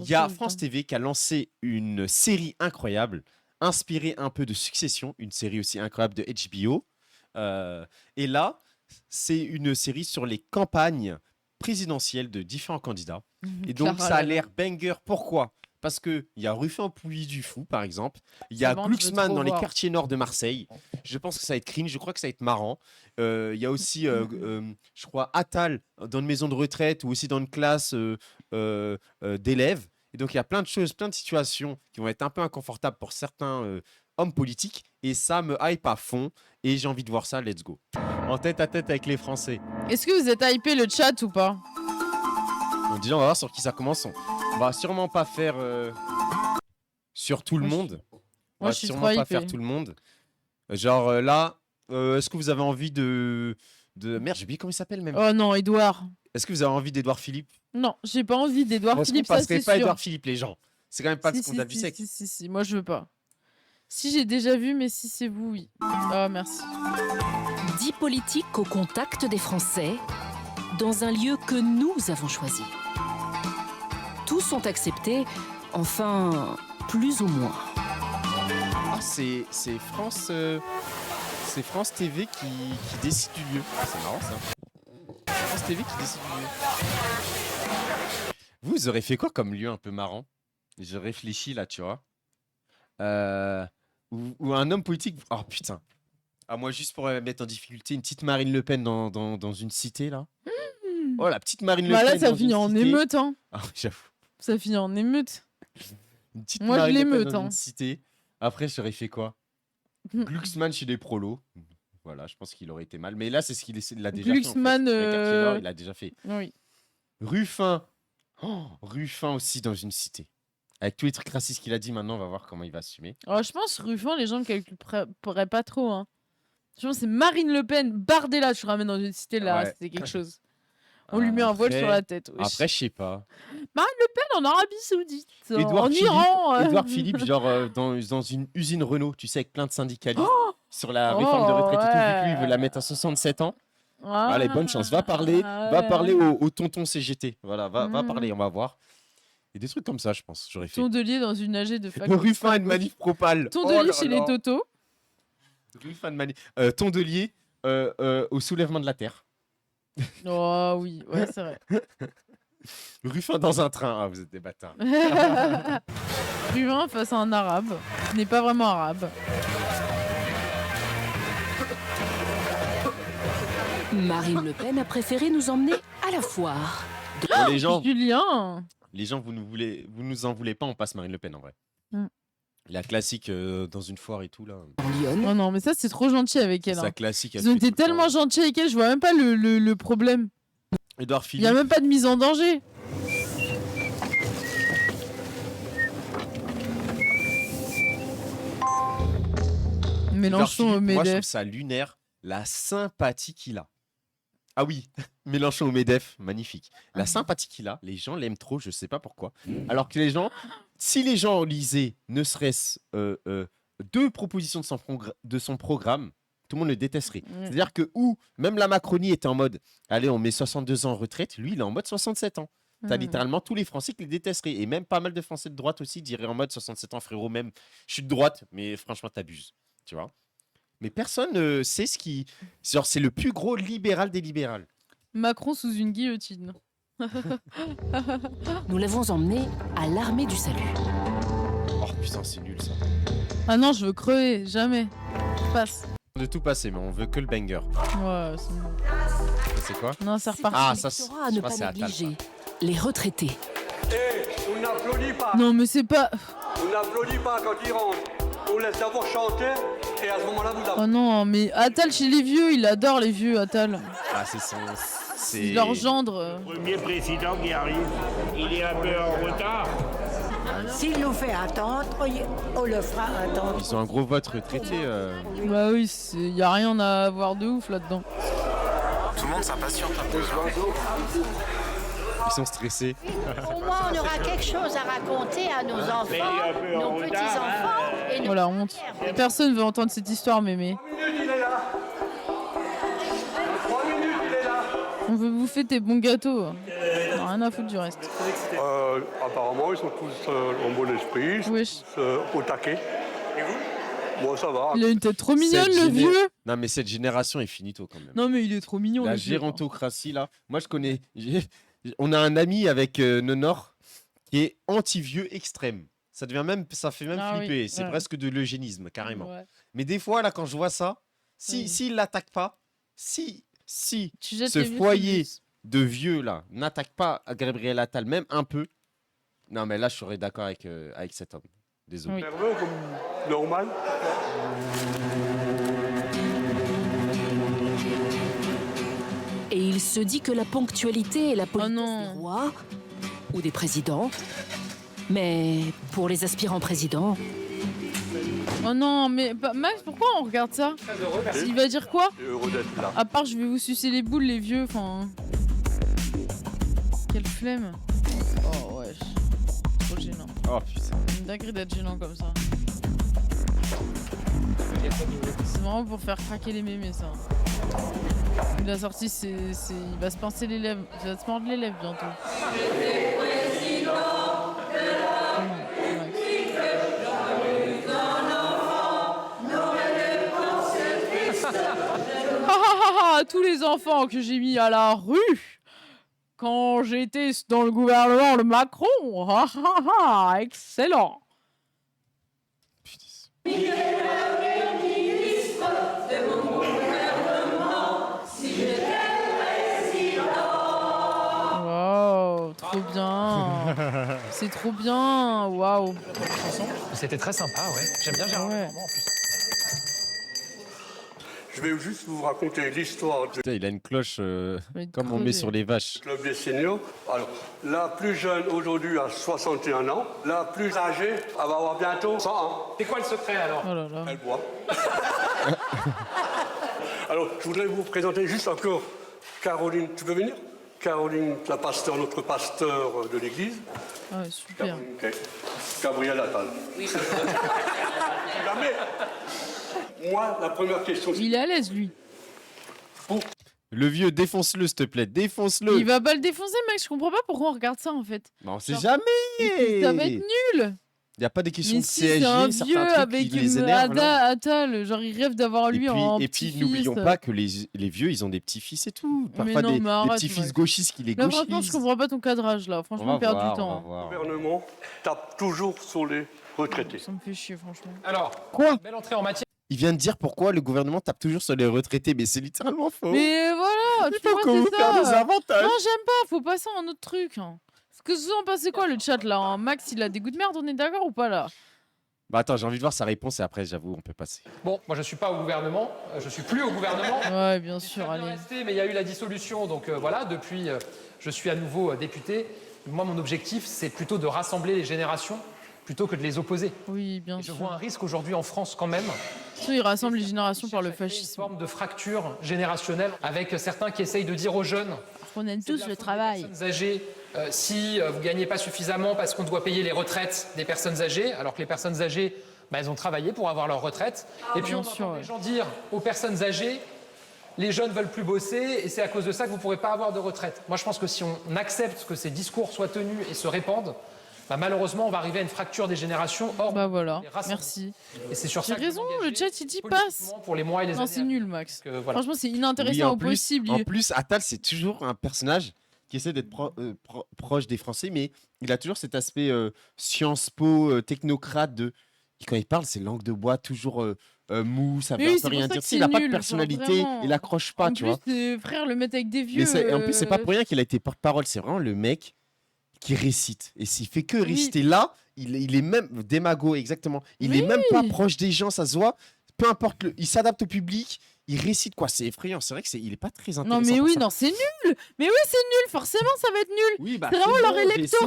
Il y a France TV qui a lancé une série incroyable, inspirée un peu de Succession, une série aussi incroyable de HBO. Et là, c'est une série sur les campagnes présidentielles de différents candidats. Et donc, Clara ça a Lella. l'air banger. Pourquoi? Parce qu'il y a Ruffin Pouilly du Fou, par exemple. Il y Ça a vend, je veux Glucksmann trop dans les voir. quartiers nord de Marseille. Je pense que ça va être cringe. Je crois que ça va être marrant. Il y a aussi, je crois, Attal dans une maison de retraite ou aussi dans une classe d'élèves. Et donc, il y a plein de choses, plein de situations qui vont être un peu inconfortables pour certains hommes politiques. Et ça me hype à fond. Et j'ai envie de voir ça. Let's go. En tête à tête avec les Français. Est-ce que vous êtes hypé le chat ou pas? Donc, déjà, on va voir sur qui ça commence. On va sûrement pas faire sur tout le monde. On Moi, va je suis sûrement trop pas hypé. faire tout le monde. Genre là, est-ce que vous avez envie de... Merde, j'ai oublié comment il s'appelle même. Oh non, Edouard. Est-ce que vous avez envie d'Edouard Philippe? Non, j'ai pas envie d'Edouard Est-ce qu'on Philippe, ça passerait c'est pas sûr. Edouard Philippe, les gens? C'est quand même pas Si, ce qu'on a vu sec. si, moi je veux pas. Si j'ai déjà vu, mais si c'est vous, oui. Ah, merci. 10 politiques au contact des Français, dans un lieu que nous avons choisi. Tous sont acceptés, enfin, plus ou moins. Ah, c'est France... c'est France TV qui décide du lieu. Ah, c'est marrant ça. France TV qui décide du lieu. Vous aurez fait quoi comme lieu un peu marrant? Je réfléchis là, tu vois. Ou un homme politique... Oh putain. Ah, moi, juste pour mettre en difficulté, une petite Marine Le Pen dans une cité, là. Oh, la petite Marine Le Bah Pen là, ça dans finit une en cité. émeute, hein. Ah, j'avoue. Ça finit en émeute. Une petite Moi, je Marine Le Pen l'émeute, dans hein. une cité. Après, j'aurais fait quoi? Glucksmann chez les prolos. Voilà, je pense qu'il aurait été mal. Mais là, c'est ce qu'il a déjà Glucksmann, fait. En fait. Les quartiers nord, il a déjà fait. Oui. Ruffin. Oh, Ruffin aussi dans une cité. Avec tous les trucs racistes qu'il a dit, maintenant, on va voir comment il va assumer. Oh, je pense Ruffin, les gens ne calculeraient pas trop, hein. Je pense que c'est Marine Le Pen, Bardella, tu ramènes dans une cité, là, Ouais. c'était quelque chose. On lui met un voile sur la tête. Wesh. Après, je sais pas. Marine Le Pen en Arabie Saoudite, Édouard en Philippe, Iran. Édouard Philippe, genre dans une usine Renault, tu sais, avec plein de syndicalistes. Sur la Oh, réforme de retraite et tout, vu que lui, il ouais. veut la mettre à 67 ans. Ah, Allez, bonne chance. Va parler au tonton CGT. Voilà, va parler, on va voir. Et des trucs comme ça, je pense, j'aurais fait. Tondelier dans une AG de fac. Ruffin et de Manif Propal. Tondelier chez les Toto. Ruffin de Manif. Tondelier au soulèvement de la terre. Oh oui, ouais, c'est vrai. Ruffin dans un train. Ah, vous êtes des bâtards. Ruffin face à un arabe, qui n'est pas vraiment arabe. Marine Le Pen a préféré nous emmener à la foire. Bon, Julien. les gens, vous nous en voulez pas, on passe Marine Le Pen en vrai. Mm. La classique dans une foire et tout là. En Lyon, Oh non, mais ça, c'est trop gentil avec elle. Sa Hein. classique. elle Ils ont fait été tout le tellement temps. gentils avec elle, je vois même pas le problème. Édouard Il Philippe. y a même pas de mise en danger. Mélenchon au Philippe, moi, je trouve MEDEF. ça lunaire, la sympathie qu'il a. Ah oui, Mélenchon au MEDEF, magnifique. La sympathie qu'il a, les gens l'aiment trop, je sais pas pourquoi. Alors que les gens, si les gens lisaient ne serait-ce 2 propositions de son programme, tout le monde le détesterait. C'est-à-dire que même la Macronie était en mode, allez, on met 62 ans en retraite, lui, il est en mode 67 ans. T'as littéralement tous les Français qui le détesteraient. Et même pas mal de Français de droite aussi diraient en mode 67 ans, frérot, même, je suis de droite, mais franchement, t'abuses. Tu vois. Mais personne ne sait ce qui... Genre, c'est le plus gros libéral des libérales. Macron sous une guillotine. nous l'avons emmené à l'armée du salut. Oh putain, c'est nul ça. Ah non, je veux crever, jamais. Je passe. De tout passer, mais on veut que le banger. Ouais, c'est nul. Ça, c'est quoi? Non, c'est reparti. Ah, ça, Sera à je ne crois pas que c'est Attal, négliger. Les retraités. On n'applaudit pas. Non, mais c'est pas... On n'applaudit pas quand ils rentrent. On laisse d'abord chanter et à ce moment-là, vous Oh non, mais Attal chez les vieux, il adore les vieux, Attal. Ah, c'est son... C'est leur gendre. Premier président qui arrive, il est un peu en retard. S'il nous fait attendre, on le fera attendre. Ils ont un gros vote retraité. Bah oui, il y a rien à voir de ouf là-dedans. Tout le monde s'impatiente un peu. Ils sont stressés. Au moins, on aura quelque chose à raconter à nos enfants, nos petits-enfants et nos... Oh la honte. Personne veut entendre cette histoire, mémé. 3 minutes, il est là. 3 minutes, il est là. On veut bouffer tes bons gâteaux. rien à foutre du reste. Apparemment, ils sont tous en bon esprit, Wesh. au taquet. Et vous? Moi, ça va. Il a une tête trop mignonne, Cette le géné- vieux. Non, mais cette génération est finito quand même. Non, mais il est trop mignon, La le vieux. gérontocratie, là. Moi, je connais. On a un ami avec Nonor qui est anti-vieux extrême. Ça fait même Ah oui, flipper. C'est ouais. presque de l'eugénisme, carrément. Ouais. Mais des fois, là, quand je vois ça, Oui. s'il l'attaque pas, si Tu jettes ce les vieux foyer sous de vieux, là, n'attaque pas Gabriel Attal, même un peu, non, mais là, je serais d'accord avec cet homme. Désolé. Oui. Nerveux comme normal. Et il se dit que la ponctualité est la politesse non. des rois ou des présidents. Mais pour les aspirants présidents, Oh non, mais Max, pourquoi on regarde ça? Il va dire quoi? Et heureux d'être là. À part, je vais vous sucer les boules, les vieux, enfin... Quelle flemme. Oh, wesh. Trop gênant. Oh putain. Une dinguerie d'être gênant comme ça. C'est vraiment pour faire craquer les mémés, ça. Il a sorti, il va se pincer les lèvres. Il va se mordre les lèvres bientôt. Comment, Max? Tous les enfants que j'ai mis à la rue quand j'étais dans le gouvernement de Macron. Excellent. Waouh, trop bien. C'est trop bien. Waouh. C'était très sympa, ouais. J'aime bien Gérard Ouais. Lenormand en plus. Je vais juste vous raconter l'histoire du Putain, il a une cloche Va être comme on met crevé. sur les vaches. club des seniors. Alors, la plus jeune aujourd'hui a 61 ans. La plus âgée, elle va avoir bientôt 100 ans. C'est quoi le secret alors? Oh là là. Elle boit. Alors, je voudrais vous présenter juste encore Caroline. Tu peux venir? Caroline, notre pasteur de l'église. Ah ouais, super. Ok. Gabriel Attal. Jamais. Moi, la première question, c'est Il est à l'aise, lui. Le vieux, défonce-le, s'il te plaît, défonce-le. Il va pas le défoncer, mec. Je comprends pas pourquoi on regarde ça, en fait. Mais on sait Genre, jamais. Ça va être nul. Il n'y a pas des questions Mais de si, CSG, c'est un certains vieux trucs avec qui les une énervent. là. Attal. Genre, il rêve d'avoir lui en Et puis petit-fils. n'oublions pas que les vieux, ils ont des petits-fils et tout. Mais Parfois non, des mais arrête, petits-fils Max. gauchistes qui les Là, gauchisent. franchement, je comprends pas ton cadrage, là. On Franchement, va perd voir, du on va temps. voir. le gouvernement tape toujours sur les retraités. Ça me fait chier, franchement. Alors, Quoi? belle entrée en matière. Il vient de dire pourquoi le gouvernement tape toujours sur les retraités, mais c'est littéralement faux. Mais voilà, Il tu faut vois, qu'on vous c'est faire des ça. avantages. Non, j'aime pas. Faut passer à un autre truc. Parce que vous en passez quoi, le chat, là hein? Max, il a des goûts de merde, on est d'accord ou pas, là? Bah attends, j'ai envie de voir sa réponse et après, j'avoue, on peut passer. Bon, moi je suis pas au gouvernement, je suis plus au gouvernement. Ouais, bien Je suis sûr, très bien allez. resté, mais il y a eu la dissolution, donc voilà, depuis je suis à nouveau député. Moi, mon objectif, c'est plutôt de rassembler les générations plutôt que de les opposer. Oui, bien Et je sûr. vois un risque aujourd'hui en France quand même. Surtout, il rassemble les générations par le Cherche à créer fascisme. Une forme de fracture générationnelle avec certains qui essayent de dire aux jeunes On aime c'est de tous la le faute des travail. personnes âgées, si vous ne gagnez pas suffisamment parce qu'on doit payer les retraites des personnes âgées, alors que les personnes âgées, bah, elles ont travaillé pour avoir leur retraite. Et puis Bien on sûr, entend ouais. des gens dire aux personnes âgées, les jeunes veulent plus bosser et c'est à cause de ça que vous ne pourrez pas avoir de retraite. Moi je pense que si on accepte que ces discours soient tenus et se répandent, bah, malheureusement on va arriver à une fracture des générations hors Bah voilà, les rassembler. merci. Et c'est sur J'ai ça que je raison, veux le m'engager chat, il dit passe. politiquement pour les mois et les Non, années c'est à venir. nul, Max. Donc, voilà. Franchement, c'est Oui, inintéressant en au possible. en plus, Attal, c'est toujours un personnage qui essaie d'être proche des Français, mais il a toujours cet aspect Sciences Po, technocrate de. Et quand il parle, c'est langue de bois, toujours mou, ça veut Oui, un c'est peu pour rien ça dire. que Il n'a c'est pas de nul, genre, personnalité, vraiment. il accroche pas, En tu plus, vois. frère, le mettre avec des vieux. Mais en plus, c'est pas pour rien qu'il a été porte-parole. C'est vraiment le mec qui récite. Et s'il fait que Oui. réciter là, il est même démago, exactement. Il est Oui. même pas proche des gens, ça se voit. Peu importe, il s'adapte au public. Il récite quoi, c'est effrayant. C'est vrai qu'il est pas très intéressant. Non, mais pour oui, ça. non, c'est nul. Mais oui, c'est nul. Forcément, ça va être nul. Oui, bah, C'est vraiment leur bon, électorat.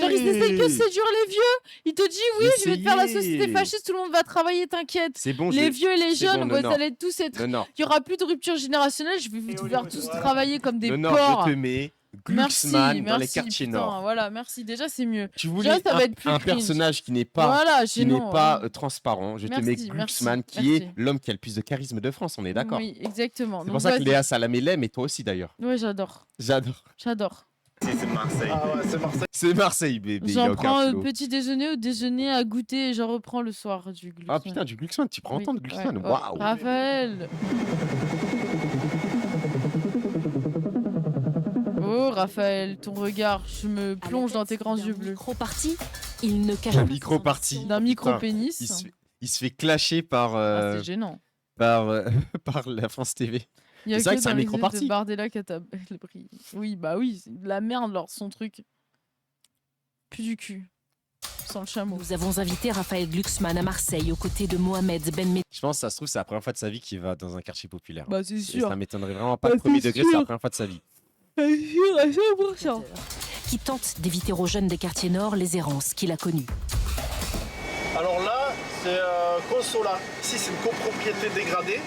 Genre, ils essayent que de essayez. séduire les vieux. Ils te disent, oui, je vais te faire la société Essayez. fasciste, tout le monde va travailler, t'inquiète. C'est bon, Les vieux et les c'est jeunes, bon, vous non, allez tous être. non, non, Il y aura plus de rupture générationnelle. Je vais vous faire tous travailler comme des non, non, porcs. je te mets Merci, Glucksmann dans les merci, quartiers putain, nord. Voilà, merci. Déjà, c'est mieux. Tu Déjà, voulais ça va être plus un cringe. personnage qui n'est pas, Voilà, qui n'est gênant, pas ouais. transparent. Je te Merci, mets merci, Glucksmann, qui merci. est l'homme qui a le plus de charisme de France. On est d'accord. Oui, exactement. C'est Donc, pour ça que vas-y. Léa Salamé l'aime, et toi aussi d'ailleurs. Ouais, j'adore. J'adore. J'adore. Si, c'est de Marseille. Ah ouais, c'est Marseille. C'est Marseille, bébé. y a J'en aucun prends flow. petit déjeuner, au déjeuner, à goûter et j'en reprends le soir du Glucksmann. Ah putain, du Glucksmann, tu prends Oui, autant de Glucksmann. ouais, ouais. Waouh. Raphaël. Oh Raphaël, ton regard, je me plonge dans tes grands yeux bleus. Micro-parti, il ne cache Un pas ses micro-parti. ambitions. D'un Putain, micro-pénis. Il se fait clasher par, Ah, c'est gênant. par la France TV. Il y a c'est vrai que c'est un dans les micro-parti. de Bardella qui a le prix. Oui, bah oui, c'est de la merde, leur son truc. Plus du cul. Sans le chameau. Nous avons invité Raphaël Glucksmann à Marseille aux côtés de Mohamed Ben Mehdi. Je pense que ça se trouve, c'est la première fois de sa vie qu'il va dans un quartier populaire. Bah c'est Et sûr. ça m'étonnerait vraiment pas. Bah, Le premier c'est degré, c'est la sûr. première fois de sa vie. C'est sûr, à 100%. qui tente d'éviter aux jeunes des quartiers nord les errances qu'il a connues. Alors là, c'est Consola. Ici, c'est une copropriété dégradée.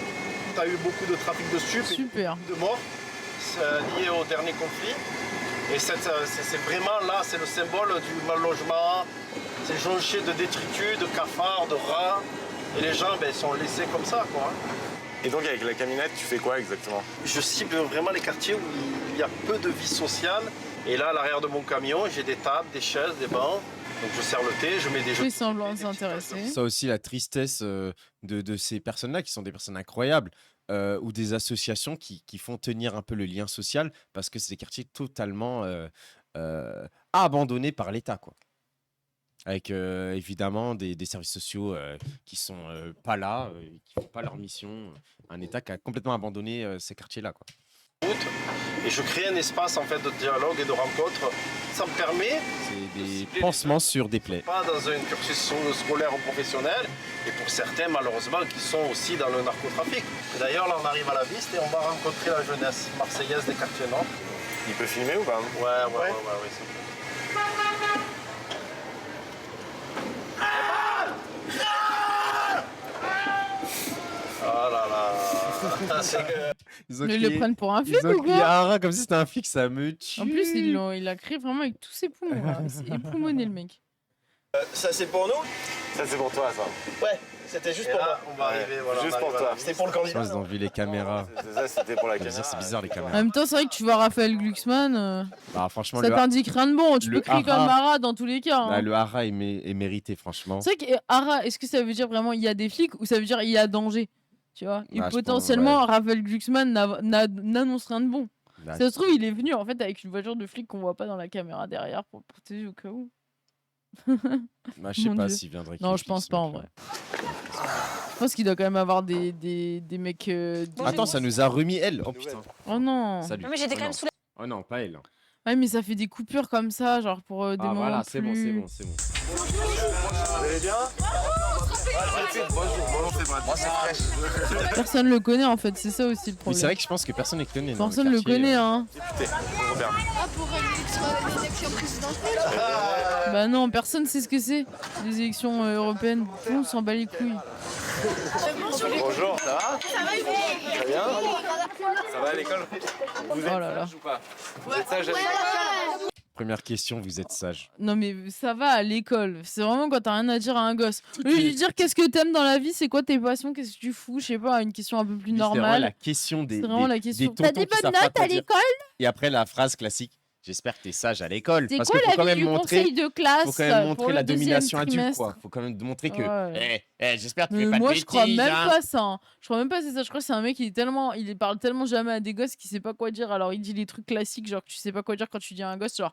Tu as eu beaucoup de trafic de stupes et Super. de morts liés au dernier conflit. Et c'est vraiment là, c'est le symbole du mal logement. C'est jonché de détritus, de cafards, de rats. Et les gens sont laissés comme ça, quoi. Et donc avec la camionnette, tu fais quoi exactement? Je cible vraiment les quartiers où il y a peu de vie sociale. Et là, à l'arrière de mon camion, j'ai des tables, des chaises, des bancs. Donc je sers le thé, je mets des jeux. Fais semblant de s'intéresser. Ça aussi, la tristesse de ces personnes-là, qui sont des personnes incroyables, ou des associations qui font tenir un peu le lien social, parce que c'est des quartiers totalement abandonnés par l'État, quoi. Avec évidemment des services sociaux qui sont pas là, qui font pas leur mission. Un État qui a complètement abandonné ces quartiers-là, quoi. Et je crée un espace en fait de dialogue et de rencontre. Ça me permet, C'est des pansements sur des plaies. pas dans un cursus scolaire ou professionnel, et pour certains malheureusement qui sont aussi dans le narcotrafic. D'ailleurs là on arrive à la piste et on va rencontrer la jeunesse marseillaise des quartiers nord. Il peut filmer ou pas? Ouais. Oh là là. C'est que- Ils ont Ils le crié- prennent pour un ils flic ont ou crié quoi un rat comme si c'était un flic, ça me tue. En plus, il a crié vraiment avec tous ses poumons. Là. Il s'est époumoné le mec. Ça c'est pour nous? Ça c'est pour toi ça. Ouais, c'était juste pour moi. On va arriver, voilà. Juste on pour arrive à toi. la- C'était pour le Je candidat. pense qu'ils ont vu les caméras. Ça c'était pour la Ça veut caméra. dire, c'est bizarre les En caméras. même temps, c'est vrai que tu vois Raphaël Glucksmann, Bah, franchement, ça le, t'indique rien de bon. Tu le peux crier comme hara- Ara dans tous les cas. bah, Hein. le hara est mérité, franchement. C'est vrai que Ara, est-ce que ça veut dire vraiment il y a des flics ou ça veut dire il y a danger? Tu vois? Et Ah, je pense, potentiellement, Raphaël Glucksmann n'annonce rien de bon. Bah, Ça se trouve, il est venu en fait avec une voiture de flic qu'on voit pas dans la caméra derrière pour protéger au cas où. bah, je sais Mon pas Dieu. s'il viendrait. Non, je pense pas en vrai. Je pense qu'il doit quand même avoir des mecs. Attends, ça nous a remis elle. Oh putain. Oh non. Salut. mais j'étais Oh quand même non. sous la... Oh non, pas elle. Ouais, mais ça fait des coupures comme ça, genre pour des Ah moments voilà, plus... c'est bon, c'est bon, c'est bon. Vous allez bien? Bonjour, c'est Brad. Moi c'est fraîche. Personne le connaît en fait, c'est ça aussi le Oui, problème. c'est vrai que je pense que personne ne connaît. dans Personne le quartier, connaît, hein. Député, Robert. Bah non, personne sait ce que c'est, les élections européennes. Tout le monde s'en bat les couilles. Bonjour, ça va? Très bien. Ça va à l'école? Oh là là. Ou pas? Vous êtes sage à l'école? Première question, vous êtes sage. Non mais ça va à l'école. C'est vraiment quand t'as rien à dire à un gosse. Lui dire qu'est-ce que t'aimes dans la vie, c'est quoi tes passions, qu'est-ce que tu fous, je sais pas, une question un peu plus Oui, c'est vraiment normale. la question des. C'est vraiment des- la question. des T'as tontons des qui savent bonnes pas notes quoi à dire. l'école? Et après la phrase classique. J'espère que t'es sage à l'école. C'est Parce quoi qu'il faut quand la même vie du montrer. conseil de classe Faut quand même pour montrer le la deuxième domination adulte, trimestre? quoi. Faut quand même montrer que. Ouais. J'espère que tu Mais fais pas de moi, bêtises. je crois même hein. pas ça. Hein. Je crois même pas c'est ça. Je crois que c'est un mec il parle tellement jamais à des gosses qu'il sait pas quoi dire. Alors il dit les trucs classiques, genre que tu sais pas quoi dire quand tu dis à un gosse, genre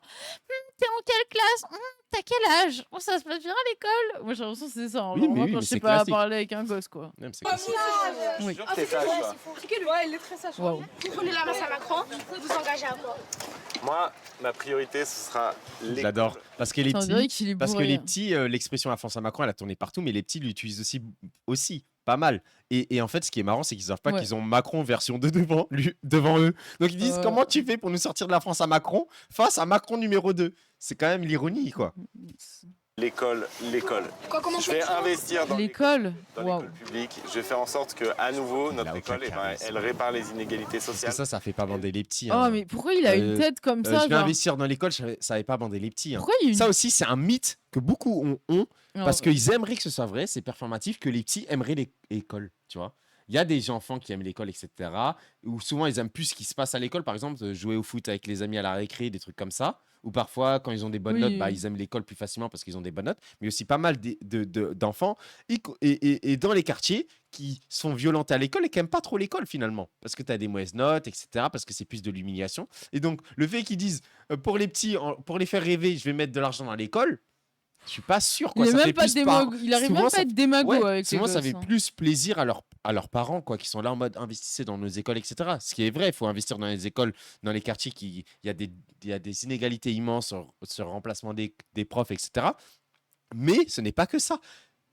t'es en quelle classe? T'as quel âge? Oh, ça se passe bien à l'école? Moi j'ai l'impression que c'est ça. Hein. Oui, Genre, mais moi, oui, quand mais je sais c'est pas classique. parler avec un gosse, quoi. Même, c'est classique. Oui. Jure que t'es sage, toi. Ouais, il est très sage. Waouh. Vous prenez la masse à Macron, vous engagez à quoi? Moi, ma priorité ce sera l'école. J'adore. Parce que les On dirait petits. qu'il est Parce que bourré. les petits, l'expression à François Macron, elle a tourné partout, mais les petits l'utilisent aussi pas mal. Et en fait, ce qui est marrant, c'est qu'ils savent pas Ouais. qu'ils ont Macron version 2 devant eux. Donc ils disent comment tu fais pour nous sortir de la France à Macron face à Macron numéro 2. C'est quand même l'ironie, quoi. L'école. Quoi, comment Je vais investir dans L'école? dans Waouh. l'école publique. Je vais faire en sorte que, à nouveau, notre a aucun école, charisme. elle répare les inégalités Parce que sociales. ça fait pas bander les petits. Oh, hein. mais pourquoi il a une tête comme ça? Je vais genre investir dans l'école, ça savait pas bander les petits. Hein. Pourquoi il y a une... Ça aussi, c'est un mythe que beaucoup ont Non, parce qu'ils aimeraient que ce soit vrai, c'est performatif, que les petits aimeraient l'école, tu vois. il y a des enfants qui aiment l'école, etc. Ou souvent, ils aiment plus ce qui se passe à l'école. Par exemple, jouer au foot avec les amis à la récré, des trucs comme ça. Ou parfois, quand ils ont des bonnes notes, bah, ils aiment l'école plus facilement parce qu'ils ont des bonnes notes. Mais aussi pas mal d'enfants et dans les quartiers qui sont violentés à l'école et qui n'aiment pas trop l'école finalement. Parce que tu as des mauvaises notes, etc. Parce que c'est plus de l'humiliation. Et donc, le fait qu'ils disent, pour les petits, pour les faire rêver, je vais mettre de l'argent dans l'école. Je suis pas sûr. Quoi. Il Ça arrive fait même plus pas à être démago avec les souvent, ça gosses, fait hein. plus plaisir à leurs parents quoi, qui sont là en mode investissez dans nos écoles, etc. Ce qui est vrai, il faut investir dans les écoles, dans les quartiers. Il y a des inégalités immenses sur le remplacement des profs, etc. Mais ce n'est pas que ça.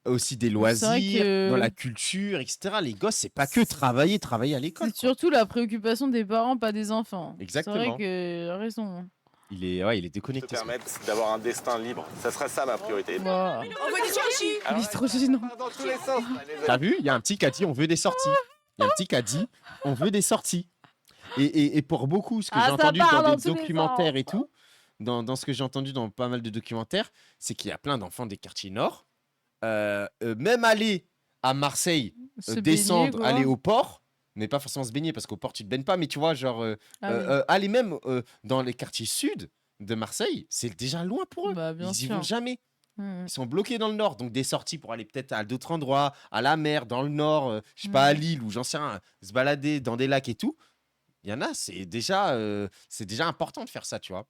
Aussi des loisirs, dans la culture, etc. Les gosses, c'est pas que travailler à l'école. C'est surtout la préoccupation des parents, pas des enfants. Exactement. C'est vrai que t'as raison. Il est déconnecté. Se permettre d'avoir un destin libre. Ça serait ça ma priorité. On veut des sorties. Il est trop gênant. Dans tous les sens. T'as vu? Il y a un petit qui a dit on veut des sorties. Il y a un petit qui a dit on veut des sorties. Et pour beaucoup, ce que j'ai entendu dans des documentaires et tout, dans ce que j'ai entendu dans pas mal de documentaires, c'est qu'il y a plein d'enfants des quartiers nord, même aller à Marseille, descendre, aller au port, mais pas forcément se baigner parce qu'au port tu te baignes pas, mais tu vois, genre aller même dans les quartiers sud de Marseille, c'est déjà loin pour eux. Ils y vont jamais. Ils sont bloqués dans le nord, donc des sorties pour aller peut-être à d'autres endroits, à la mer, dans le nord, je sais pas, à Lille ou j'en sais rien, se balader dans des lacs et tout. Il y en a, c'est déjà important de faire ça, tu vois.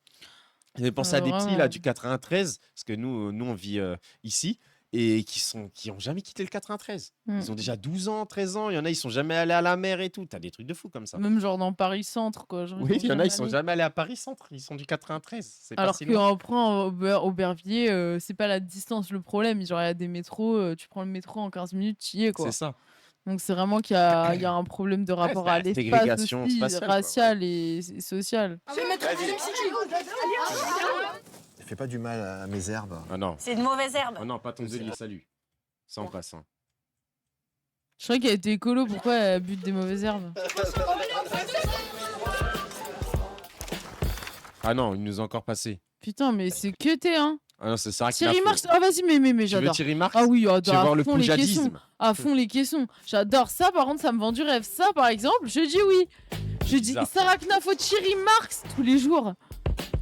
J'ai pensé à des petits là du 93, parce que nous on vit ici, et qui ont jamais quitté le 93. Ils ont déjà 12 ans, 13 ans, il y en a, ils sont jamais allés à la mer et tout. T'as des trucs de fou comme ça. Même genre dans Paris Centre, quoi. Genre, oui, il y en a, ils sont jamais allés à Paris Centre, ils sont du 93. Alors qu'on prend Aubervilliers, c'est pas la distance le problème. Genre, il y a des métros, tu prends le métro en 15 minutes, tu y es, quoi. C'est ça. Donc, c'est vraiment qu'il y a un problème de rapport à l'espace aussi, racial et social. Fais pas du mal à mes herbes. Ah non. C'est de mauvaises herbes. Ah non, pas ton délire, salut. Ça en passe. Hein. Je crois qu'elle était écolo, pourquoi elle bute des mauvaises herbes? Ah non, il nous a encore passé. Putain, mais c'est que t'es, hein. Ah non, c'est ça. Thierry Marx, oh vas-y, mais j'adore. Tu veux Thierry Marx? Ah oui, tu veux voir le fond les caissons. À fond les caissons. J'adore ça, par contre, ça me vend du rêve. Ça, par exemple, je dis oui. Je dis Sarah Knaf au Thierry Marx tous les jours.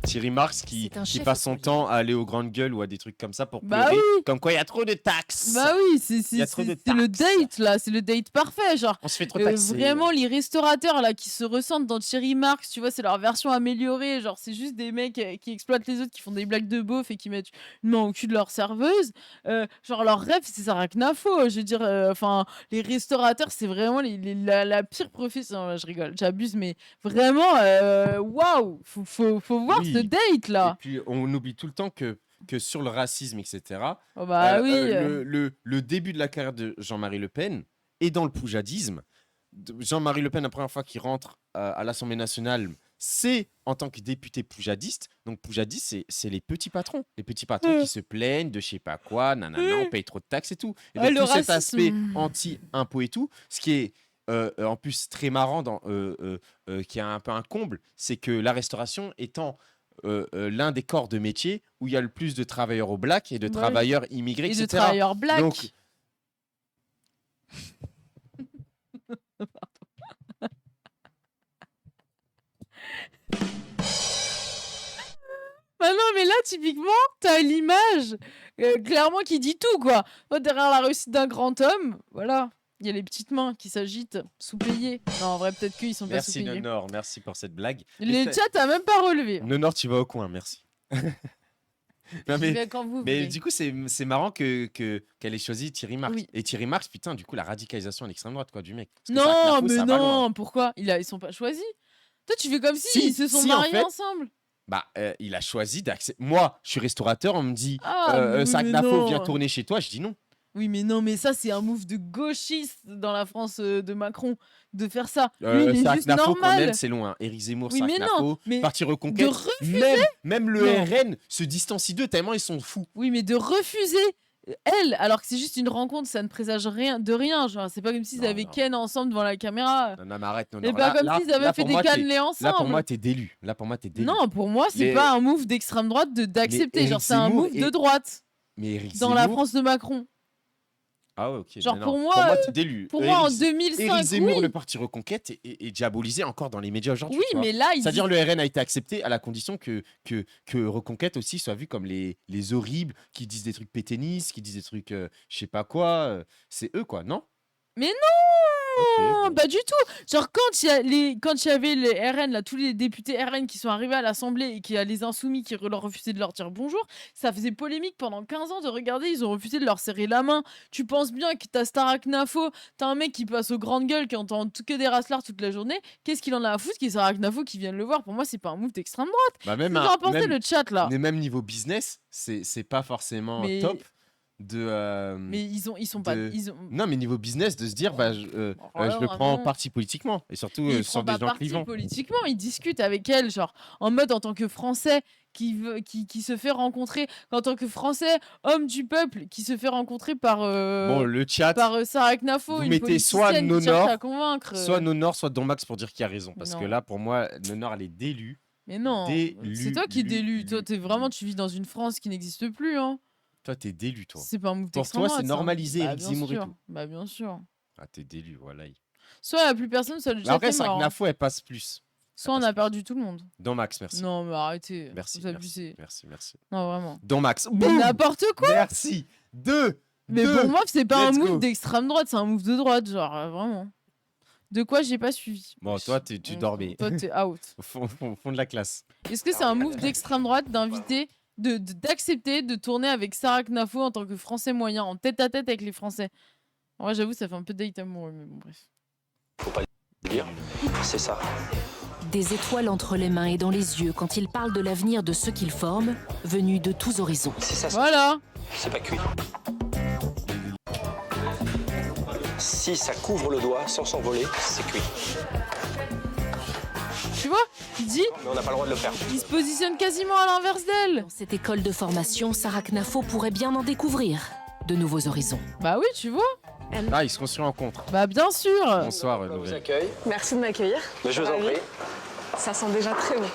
Thierry Marx qui passe son temps à aller aux grandes gueules ou à des trucs comme ça pour pleurer. Oui. Comme quoi il y a trop de taxes. Bah oui, c'est le date là, c'est le date parfait. Genre, on se fait trop taxer. Vraiment, les restaurateurs là qui se ressentent dans Thierry Marx, tu vois, c'est leur version améliorée. Genre, c'est juste des mecs qui exploitent les autres, qui font des blagues de beauf et qui mettent une main au cul de leur serveuse. Genre, leur rêve, c'est Sarah Knafo. Je veux dire, enfin, les restaurateurs, c'est vraiment la pire profession. Non, je rigole, j'abuse, mais vraiment, waouh, faut voir ce date là. Et puis on oublie tout le temps que sur le racisme, etc. Oh bah oui. Le début de la carrière de Jean-Marie Le Pen est dans le poujadisme. Jean-Marie Le Pen, la première fois qu'il rentre à l'Assemblée nationale, c'est en tant que député poujadiste. Donc poujadiste, c'est les petits patrons. Les petits patrons qui se plaignent de je sais pas quoi, nanana, on paye trop de taxes et tout. Et donc tout cet aspect anti-impôt et tout, ce qui est en plus très marrant, qui est un peu un comble, c'est que la restauration étant l'un des corps de métier où il y a le plus de travailleurs au black et de travailleurs immigrés, etc. Et de travailleurs black. Donc... Bah non, mais là, typiquement, t'as l'image clairement qui dit tout, quoi. Derrière la réussite d'un grand homme, voilà. Il y a les petites mains qui s'agitent, sous-payées. Non, en vrai, peut-être qu'ils sont pas sous-payés. Merci Nonor, merci pour cette blague. Le chat a même pas relevé. Nonor, tu vas au coin, merci. Non, mais du coup, c'est marrant qu'elle ait choisi Thierry Marx. Oui. Et Thierry Marx, putain, du coup, la radicalisation à l'extrême droite, quoi, du mec. Non, mais non, pourquoi ils sont pas choisis. Toi, tu fais comme si ils se sont mariés ensemble. Bah, il a choisi d'accepter. Moi, je suis restaurateur, on me dit Saknafo, viens tourner chez toi, je dis non. Oui, mais non, mais ça, c'est un move de gauchiste dans la France de Macron, de faire ça. Lui, il est juste normal. Quand même, c'est loin. Éric Zemmour, oui, Saknafo, Parti Reconquête. De refuser... Même le RN se distancie d'eux tellement ils sont fous. Oui, mais de refuser elle, alors que c'est juste une rencontre, ça ne présage rien de rien. Genre, c'est pas comme s'ils avaient ken ensemble devant la caméra. Non, mais arrête. C'est pas comme s'ils avaient fait des cannelés ensemble. Là, pour moi, t'es d'élu. Non, pour moi, c'est pas un move d'extrême droite d'accepter. Genre, c'est un move de droite. Mais Éric dans la France de Macron. Ah ouais, ok. Genre mais non. pour moi, t'es délu. pour moi en Éric 2005, Zemmour, oui. le parti Reconquête, est diabolisé encore dans les médias aujourd'hui. Oui, tu vois. mais là, C'est-à-dire le RN a été accepté à la condition que Reconquête aussi soit vu comme les horribles qui disent des trucs pétainistes, qui disent des trucs je sais pas quoi. C'est eux quoi, non? Mais non, Ok, pas du tout. Genre quand il y avait les RN là, tous les députés RN qui sont arrivés à l'Assemblée et qu'il y a les insoumis qui leur refusaient de leur dire bonjour, ça faisait polémique pendant 15 ans de regarder, ils ont refusé de leur serrer la main. Tu penses bien que t'as Starak Nafo, t'as un mec qui passe aux grandes gueules qui entend que des raslards toute la journée. Qu'est-ce qu'il en a à foutre qu'il y ait Starak Nafo qui vienne le voir? Pour moi, c'est pas un move d'extrême droite. Bah même, Vous en pensez le chat là? mais même niveau business, c'est pas forcément Mais- top de. Mais ils sont pas. de- Ils ont... Non, mais niveau business, de se dire, bah, je le vraiment. prends parti politiquement. Et surtout Mais il sur prend des pas gens parti clivants. politiquement, il discute avec elle, genre en mode en tant que Français qui se fait rencontrer, en tant que Français, homme du peuple, qui se fait rencontrer par Bon, le chat, par Sarah Knafo, vous une mettez soit politicienne qui cherche Nonor, à convaincre. soit Nonor, soit Don Max pour dire qu'il a raison. Parce Non. que là, pour moi, Nonor, elle est délue. Mais non, Délu, c'est toi qui lu, délu. Toi, lu, vraiment, tu vis dans une France qui n'existe plus, hein. Toi, t'es délu, toi. C'est pas un move Pour d'extrême toi, droite, c'est ça. normalisé, Bah, Éric bien Zemmour et sûr. tout. Bah bien sûr. Ah, t'es délu, voilà. Soit il n'y a plus personne, soit le Mais chat après, est c'est mort, hein. Nafo, elle passe plus. Soit on a perdu tout le monde. Don Max, merci. Non, mais arrêtez. Merci, Vous abusez. merci. Non, vraiment. Don Max. Mais Boum n'importe quoi. Merci. Deux. Mais pour moi, c'est pas un Let's move go. d'extrême droite, c'est un move de droite, genre vraiment. De quoi j'ai pas suivi. Bon, toi, tu dormais. Toi, t'es out. Au fond de la classe. Est-ce que c'est un move d'extrême droite d'inviter, d'accepter de tourner avec Sarah Knafo en tant que Français moyen, en tête à tête avec les Français? Moi, j'avoue, ça fait un peu date amoureux, mais bon, bref. Faut pas le dire, c'est ça. Des étoiles entre les mains et dans les yeux quand il parle de l'avenir de ceux qu'il forme, venus de tous horizons. C'est ça. Voilà. C'est pas cuit. Si ça couvre le doigt sans s'envoler, c'est cuit. Tu vois, il dit, Mais on n'a pas le droit de le faire. il se positionne quasiment à l'inverse d'elle. Dans cette école de formation, Sarah Knafo pourrait bien en découvrir de nouveaux horizons. Bah oui, tu vois. Ah, ils seront sur rencontre. Bah bien sûr. Bonsoir, On vous Nouvelle. accueille. Merci de m'accueillir. Mais je vous en Ravie. prie. Ça sent déjà très bon.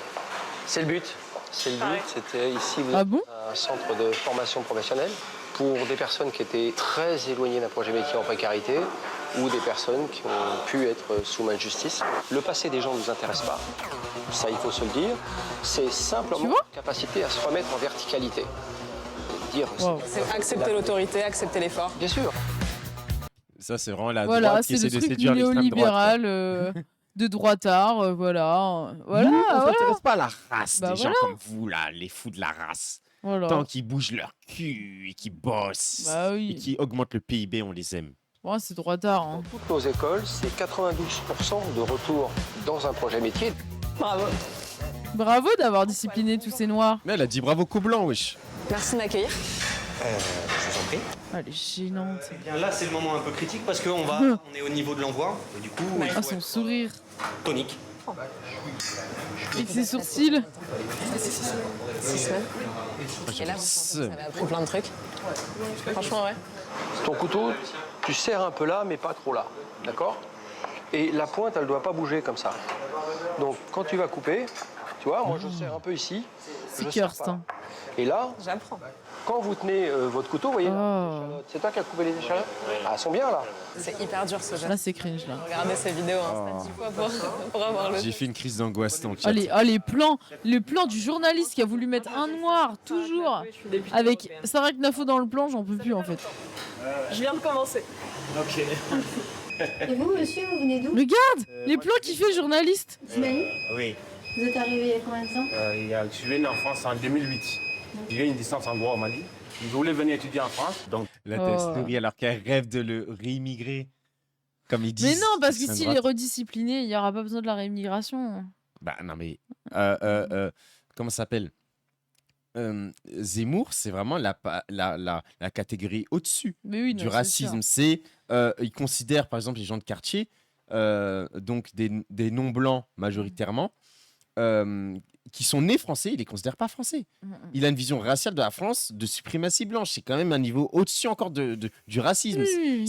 C'est le but. C'est le but. C'était ici Ah bon un centre de formation professionnelle pour des personnes qui étaient très éloignées d'un projet métier en précarité ou des personnes qui ont pu être sous main de justice. Le passé des gens ne nous intéresse pas. Ça, il faut se le dire. C'est simplement une capacité à se remettre en verticalité. Dire, C'est accepter l'autorité, accepter l'effort. Bien sûr. Ça, c'est vraiment la Voilà, droite qui c'est le essaie de truc séduire l'extrême droite. néolibéral de droitard, voilà. Voilà, Nous, on voilà. s'intéresse pas à la race Bah des gens voilà. comme vous, là, les fous de la race. Voilà. Tant qu'ils bougent leur cul et qu'ils bossent Bah oui. et qui augmentent le PIB, on les aime. Ouais, c'est droitard. Hein. Toutes nos écoles, c'est 92% de retour dans un projet métier. Bravo. Bravo d'avoir discipliné tous ces noirs. Mais elle a dit bravo Coublanc, wesh. Merci de m'accueillir. Je vous en prie. Elle est gênante. Eh bien là, c'est le moment un peu critique parce qu'on on est au niveau de l'envoi. Et du coup, il Ah, faut son être sourire. tonique. Et ses sourcils. 6 semaines. Et là, vous sentez que vous avez appris plein de trucs. Franchement, ouais. Ton couteau, tu serres un peu là, mais pas trop là. D'accord? Et la pointe, elle ne doit pas bouger comme ça. Donc, quand tu vas couper, tu vois, moi, je serre un peu ici. C'est je serre curst. pas là. Hein. Et là, J'apprends. quand vous tenez votre couteau, vous voyez, Oh. c'est toi qui as coupé les échalotes? Ah, elles sont bien là. C'est hyper dur ce jeu. Là, c'est cringe, là. Regardez ces vidéos Insta 10 fois pour avoir le. J'ai fait une crise d'angoisse dans le chat. Oh, les plans du journaliste qui a voulu mettre un noir, toujours, avec Sarah Knafo dans le plan, j'en peux plus, en fait. Je viens de commencer. Ok. Et vous, monsieur, vous venez d'où? Regarde les plans qu'il fait, journaliste. Ismaïl, Oui. vous êtes arrivé il y a combien de temps? Je suis venu en France en 2008. J'ai eu une licence en droit au Mali. Je voulais venir étudier en France, donc La tête Oh. sourit alors qu'elle rêve de le réimmigrer. Comme ils disent. Mais non, parce que l'extrême s'il est droite. rediscipliné, il n'y aura pas besoin de la réimmigration. Bah non mais comment ça s'appelle Zemmour, c'est vraiment la catégorie au-dessus Mais oui, non, du c'est racisme. sûr. C'est il considère par exemple les gens de quartier, donc des non blancs majoritairement, qui sont nés français, il les considère pas français. Il a une vision raciale de la France de suprématie blanche. C'est quand même un niveau au-dessus encore du racisme. Oui.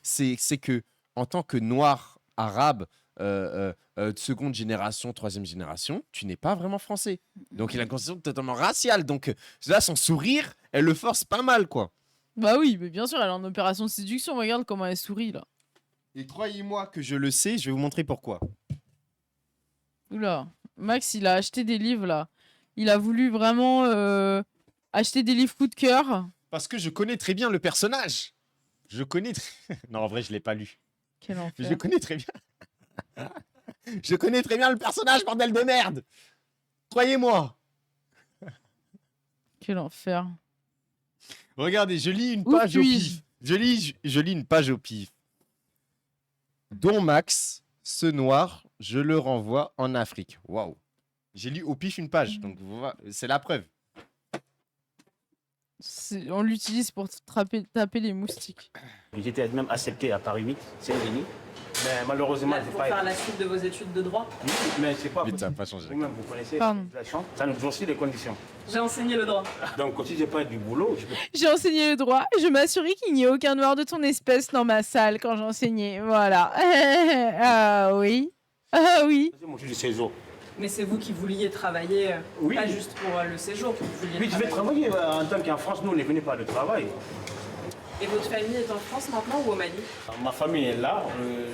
C'est que en tant que noir arabe de seconde génération, troisième génération, tu n'es pas vraiment français. Donc il a une conception totalement raciale. Donc là, son sourire, elle le force pas mal, quoi. Bah oui, mais bien sûr, elle est en opération de séduction. Regarde comment elle sourit là. Et croyez-moi que je le sais, je vais vous montrer pourquoi. Oula, Max, il a acheté des livres là. Il a voulu vraiment acheter des livres coup de cœur. Parce que je connais très bien le personnage. Je connais... Non, en vrai, je l'ai pas lu. Quel enfer. Je connais très bien. Je connais très bien le personnage, bordel de merde. Croyez-moi. Quel enfer. Regardez, je lis une Où page au suis-je pif. Je lis une page au pif. Dont Max, ce noir, je le renvoie en Afrique. Waouh. J'ai lu au pif une page, donc c'est la preuve. On l'utilise pour taper les moustiques. J'étais même accepté à Paris 8, Saint-Denis. Mais malheureusement, Là, pour faire la suite de vos études de droit. Oui, mais c'est pas. Mais ça n'a pas changé. Vous-même, vous connaissez Pardon. la chance. Ça nous durcit les conditions. J'ai enseigné le droit. Donc, si j'ai pas du boulot, je peux. J'ai enseigné le droit. Je m'assurais qu'il n'y ait aucun noir de ton espèce dans ma salle quand j'enseignais. Voilà. Ah oui. Ah oui. C'est mon titre de séjour. Mais c'est vous qui vouliez travailler, Oui. pas juste pour le séjour. Vous vouliez Oui, je vais travailler en tant qu'en France. Nous, on ne venait pas de travail. Et votre famille est en France maintenant ou au Mali? Ma famille est là.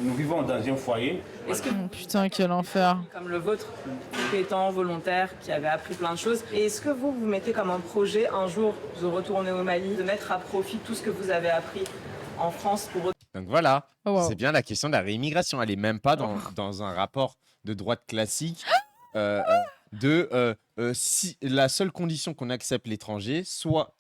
Nous vivons dans un foyer. Est-ce que Putain, quel enfer. comme le vôtre, compétent, volontaire, qui avait appris plein de choses, et est-ce que vous mettez comme un projet un jour de retourner au Mali, de mettre à profit tout ce que vous avez appris en France pour... Donc voilà, Oh, wow. c'est bien la question de la réimmigration. Elle est même pas dans un rapport de droite classique si la seule condition qu'on accepte l'étranger soit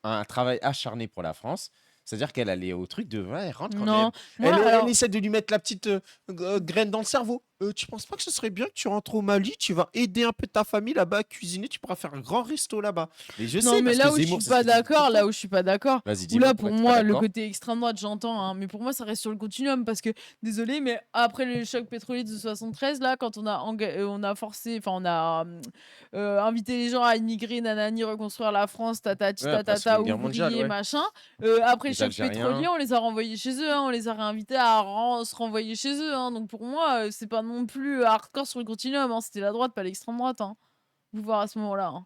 un travail acharné pour la France. C'est-à-dire qu'elle allait au truc de elle rentre quand Non, même. moi, alors- Elle essaie de lui mettre la petite graine dans le cerveau. Tu penses pas que ce serait bien que tu rentres au Mali, tu vas aider un peu ta famille là-bas à cuisiner, tu pourras faire un grand resto là-bas. Mais je Non, sais, mais parce là que où je Zemmour, suis c'est pas ce qu'il dit tout d'accord, le là temps. où je suis pas d'accord. Vas-y, Ou dis-moi là, pourquoi pour t'es pas moi, le d'accord. côté extrême droite, j'entends, hein, mais pour moi, ça reste sur le continuum parce que, désolé, mais après le choc pétrolier de 73, là, quand on a forcé, enfin, on a invité les gens à immigrer, nanani, reconstruire la France, tatati, Ouais, après la tatata, Seconde Guerre mondiale, ouvriers, ouais. machin. Après le Les choc Algériens. pétrolier, on les a renvoyés chez eux, hein, on les a réinvités à se renvoyer chez eux. Hein, donc pour moi, c'est pas non plus hardcore sur le continuum, hein, c'était la droite, pas l'extrême droite. Hein. Vous voir à ce moment-là. Hein.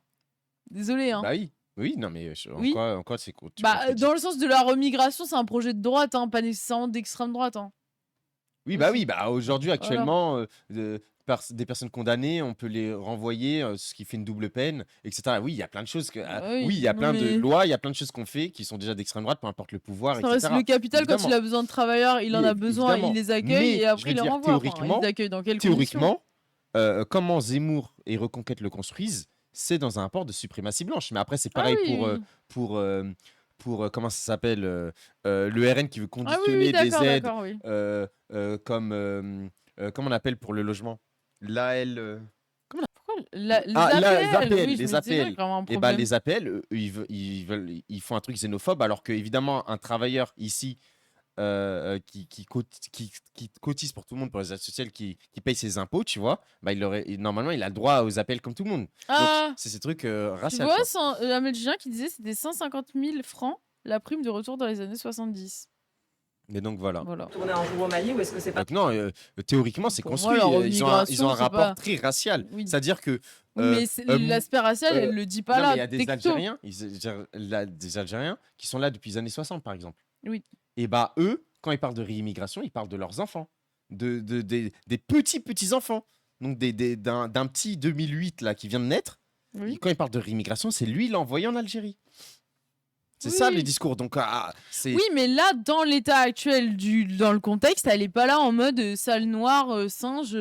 Désolé. Hein. Bah oui, oui, non mais Oui. en quoi c'est cool. Bah, dans le sens de la remigration, c'est un projet de droite, hein, pas nécessairement d'extrême droite. Hein. Oui, bah oui, bah aujourd'hui, actuellement, des personnes condamnées, on peut les renvoyer, ce qui fait une double peine, etc. Oui, il y a plein de choses Oui, il y a non, plein de mais- lois, il y a plein de choses qu'on fait qui sont déjà d'extrême droite, peu importe le pouvoir, Ça etc. reste le capital quand il Évidemment. a besoin de travailleurs, il en Oui, a besoin, évidemment. il les accueille Mais, et je après veux il les dire, renvoie. Enfin, il théoriquement- les accueille dans quelles conditions? Théoriquement, comment Zemmour et Reconquête le construisent, c'est dans un rapport de suprématie blanche. Mais après, c'est pareil oui. pour comment ça s'appelle, le RN qui veut conditionner des d'accord, aides d'accord, oui. comme comment on appelle pour le logement, l'AL. Les APL, oui, je les me disais, APL. il y a vraiment un Et bah, problème. les APL, eux, ils font un truc xénophobe, alors que évidemment un travailleur ici qui cotise pour tout le monde pour les aides sociales, qui paye ses impôts, tu vois, bah normalement il a le droit aux APL comme tout le monde. Ah, Donc c'est ces trucs tu raciaux. vois, Amel Julien qui disait c'était 150 000 francs la prime de retour dans les années 70. Mais donc voilà. Tourner un jour au Mali ou est-ce que c'est pas... Donc non, théoriquement c'est Pour moi, construit. la Ils ont un remigration, c'est rapport pas- très racial. Oui. C'est-à-dire que Oui, mais l'aspect racial, elle le dit pas non, là. mais il y a des texto. Algériens, des Algériens qui sont là depuis les années 60, par exemple. Oui. Et bah eux, quand ils parlent de réimmigration, ils parlent de leurs enfants, des petits-enfants. Donc d'un petit 2008 là, qui vient de naître. Oui. Et quand ils parlent de réimmigration, c'est lui l'envoyé en Algérie. C'est Oui. ça le discours. Donc, c'est... Oui, mais là, dans l'état actuel, dans le contexte, elle est pas là en mode salle noire, singe,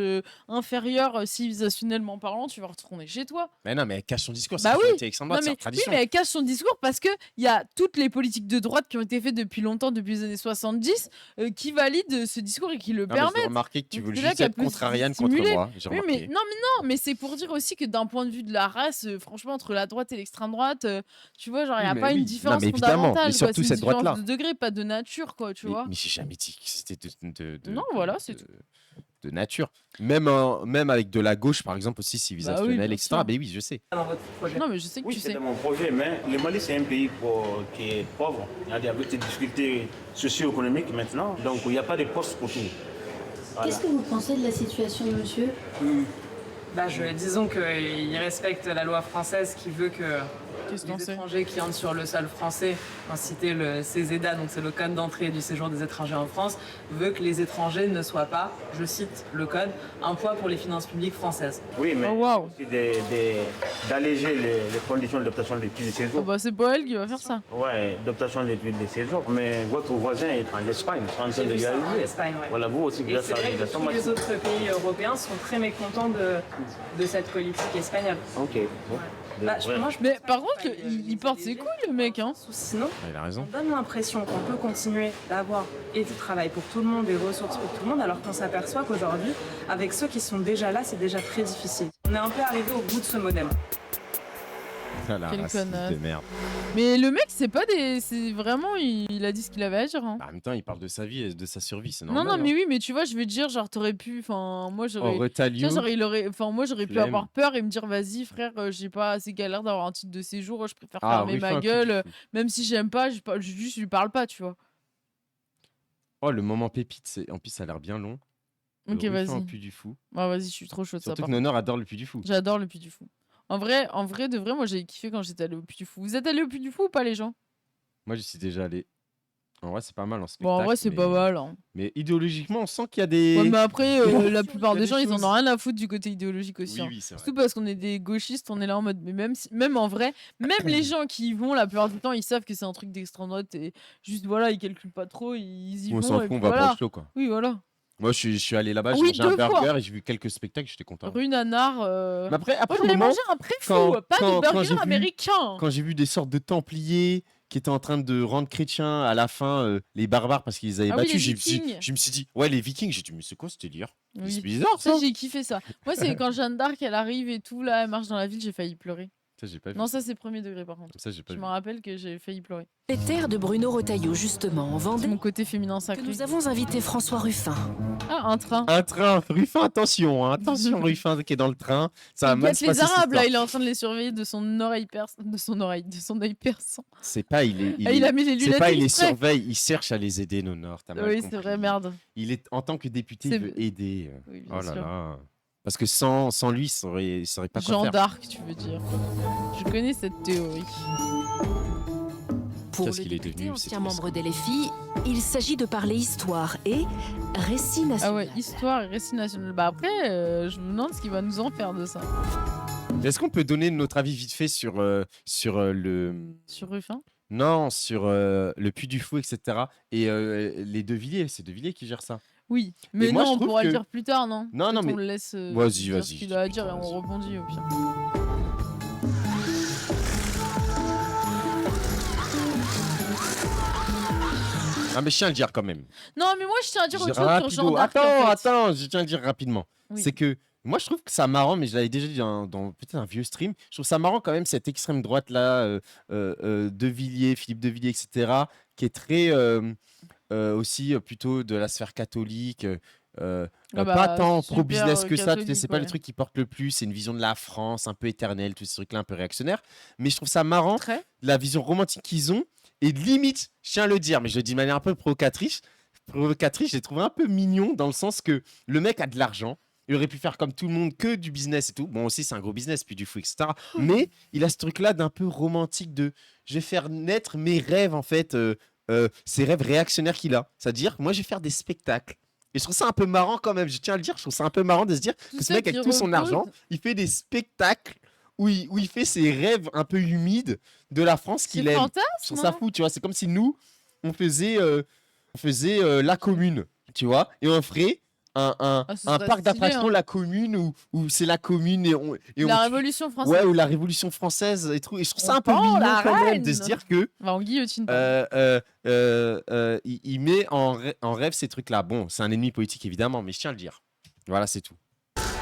inférieur civilisationnellement parlant, tu vas retourner chez toi. Mais non, mais elle cache son discours. Bah c'est oui. extrême Non, droite, c'est mais, une tradition. oui, mais elle cache son discours parce qu'il y a toutes les politiques de droite qui ont été faites depuis longtemps, depuis les années 70, qui valident ce discours et qui le Non, mais j'ai permettent. remarqué que tu Donc, veux c'est là juste qu'elle être peut se contrarienne contre stimuler. moi. J'ai Oui, remarqué. mais c'est pour dire aussi que d'un point de vue de la race, franchement, entre la droite et l'extrême droite, tu vois, genre, il n'y a Oui, pas mais une oui. différence Non, mais évidemment, fondamentale. mais quoi. surtout C'est une cette différence droite-là. de degré, pas de nature, quoi, tu vois. Mais j'ai jamais dit que c'était Non, voilà, c'est tout. de nature. Même avec de la gauche, par exemple, aussi civilisationnelle, bien etc. sûr. Mais oui, je sais. Non, mais je sais que Oui, tu c'est sais. dans mon projet, mais le Mali, c'est un pays qui est pauvre. Il y a des difficultés socio-économiques maintenant, donc il n'y a pas de poste pour tout. Voilà. Qu'est-ce que vous pensez de la situation de monsieur? Disons qu'il respecte la loi française qui veut que Qu'est-ce qu'on les sait? étrangers qui entrent sur le sol français, cité le CESEDA, donc c'est le code d'entrée et du séjour des étrangers en France, veut que les étrangers ne soient pas, je cite le code, un poids pour les finances publiques françaises. Oui, mais Oh, aussi d'alléger les conditions d'obtention des titres de séjour. bah, c'est pas elle qui va faire ça. Ouais, d'obtention des titres de séjour. Mais votre voisin est en Espagne, c'est en train de J'ai vu ça en réaliser. Espagne, ouais. Voilà, vous aussi, Et grâce c'est à vrai que l'organisation. tous les autres pays européens sont très mécontents de cette politique espagnole. Ok. Bon. Bah, Mais par contre, il porte ses couilles, le mec. Hein. Sinon, Il a raison. on donne l'impression qu'on peut continuer d'avoir et du travail pour tout le monde, des ressources pour tout le monde, alors qu'on s'aperçoit qu'aujourd'hui, avec ceux qui sont déjà là, c'est déjà très difficile. On est un peu arrivé au bout de ce modèle. La Quel raciste connasse. de merde. Mais le mec, c'est pas des. C'est vraiment. Il a dit ce qu'il avait à dire. Hein. En même temps, il parle de sa vie et de sa survie, c'est Non, normal. non, mais oui, mais tu vois, je veux dire, genre, t'aurais pu. Enfin, moi, j'aurais. Retalio, Tu vois, moi, j'aurais pu flemme. avoir peur et me dire, vas-y, frère, j'ai pas assez galère d'avoir un titre de séjour, je préfère Ah, fermer ma Ruffin, gueule. Même si j'aime pas, juste, je lui parle pas, tu vois. Oh, le moment pépite, en plus, ça a l'air bien long. Le Ok, Ruffin vas-y. au Puy du Fou. Ouais, vas-y, je suis trop chaude de ça. Surtout par que contre. Nonor adore le Puy du Fou. J'adore le Puy du Fou. En vrai, de vrai, moi, j'ai kiffé quand j'étais allé au Puy du Fou. Vous êtes allé au Puy du Fou ou pas, les gens? Moi, j'y suis déjà allé. En vrai, c'est pas mal en spectacle. Bon, en vrai, c'est pas mal. Hein. Mais idéologiquement, on sent qu'il y a des. Ouais, mais après, la plupart Il y a des gens, ils en choses. ont rien à foutre du côté idéologique aussi. Oui, hein. oui, c'est vrai. Surtout parce qu'on est des gauchistes, on est là en mode. Mais même en vrai, même les gens qui y vont, la plupart du temps, ils savent que c'est un truc d'extrême droite et juste voilà, ils calculent pas trop, ils y On vont. s'en et fout, on puis va pour voilà. le show, quoi. Oui, voilà. Moi, je suis allé là-bas, j'ai Oui, mangé un 2 burger fois. et j'ai vu quelques spectacles, j'étais content. Rue Nanar. Mais après, Moi, au j'allais moment, manger un pré-fou, quand- pas quand- de quand burger j'ai vu- américain. Quand j'ai vu des sortes de templiers qui étaient en train de rendre chrétiens à la fin les barbares parce qu'ils avaient Ah oui, battu, les je Vikings. me suis dit, ouais, les vikings, j'ai dit, mais c'est quoi ce délire? Oui. C'est bizarre ça. Ça, j'ai kiffé ça. Moi, c'est quand Jeanne d'Arc, elle arrive et tout, là, elle marche dans la ville, j'ai failli pleurer. Ça, j'ai pas vu. Non, ça, c'est premier degré, par contre. Ça, j'ai pas Je vu. me rappelle que j'ai failli pleurer. Les terres de Bruno Retailleau, justement, en Vendée, Mon côté féminin que sacré. nous avons invité François Ruffin. Ah, un train. Un train, Ruffin, attention, hein, attention, Ruffin qui est dans le train. Ça va Il mal guette se les passer, cette Arabes, là, histoire. il est en train de les surveiller de son oreille de son œil perçant. C'est pas, il est. Ah, il a mis les c'est lunettes pas, il les exprès. surveille, il cherche à les aider, Nonor. T'as mal Oui, compris. c'est vrai, merde. Il est, en tant que député, C'est- il veut aider. Oui, bien Oh là sûr. là. Parce que sans lui, il saurait pas quoi Jean faire. d'Arc, tu veux dire. Je connais cette théorie. Pour Qu'est-ce le qu'il est député, devenu, ancien c'est membre des LFI, il s'agit de parler histoire et récit national. Ah ouais, histoire et récit national. Bah après, je me demande ce qu'il va nous en faire de ça. Est-ce qu'on peut donner notre avis vite fait sur le. Sur Ruffin. Non, sur le Puy du Fou, etc. Et les De Villiers, c'est De Villiers qui gère ça. Oui, mais moi, je non, on trouve pourra que- le dire plus tard, non? Non, non, Peut-être mais- on le laisse Vas-y, dire vas-y, ce qu'il dis a à plus dire et tard, on vas-y. rebondit au pire. Ah, mais je tiens à le dire quand même. Non, mais moi, je tiens à dire autre chose sur Jean Rapido. d'Arc. Attends, je tiens à le dire rapidement. Oui. C'est que moi, je trouve que ça marrant, mais je l'avais déjà dit dans peut-être un vieux stream. Je trouve ça marrant quand même, cette extrême droite-là, De Villiers, Philippe De Villiers, etc., qui est très aussi plutôt de la sphère catholique. Ah bah, pas tant super, pro-business que ça, tu sais, catholique, c'est pas le ouais. truc qui porte le plus, c'est une vision de la France un peu éternelle, tous ces trucs-là un peu réactionnaires. Mais je trouve ça marrant, Très. la vision romantique qu'ils ont, et limite, je tiens à le dire, mais je le dis de manière un peu provocatrice, j'ai trouvé un peu mignon dans le sens que le mec a de l'argent, il aurait pu faire comme tout le monde que du business et tout. Bon, aussi, c'est un gros business, puis du fou, etc. Mais il a ce truc-là d'un peu romantique de je vais faire naître mes rêves, en fait, ces rêves réactionnaires qu'il a. C'est-à-dire, moi, je vais faire des spectacles. Et je trouve ça un peu marrant quand même, je tiens à le dire, je trouve ça un peu marrant de se dire Tout que ce ça mec, qui avec tout son repose- argent, il fait des spectacles où il fait ses rêves un peu humides de la France qu'il C'est aime. fantasme, Je trouve ça hein. fou, tu vois. C'est comme si nous, on faisait la commune, tu vois, et on ferait un ce un serait parc stylé, d'attractions, hein. la commune, où c'est la commune et La on- Révolution française. Ouais, ou la Révolution française et tout. Et je trouve ça On un peu pend mignon la quand même reine. de se dire que Bah, en guillotine. pardon. il met en rêve ces trucs-là. Bon, c'est un ennemi politique évidemment, mais je tiens à le dire. Voilà, c'est tout.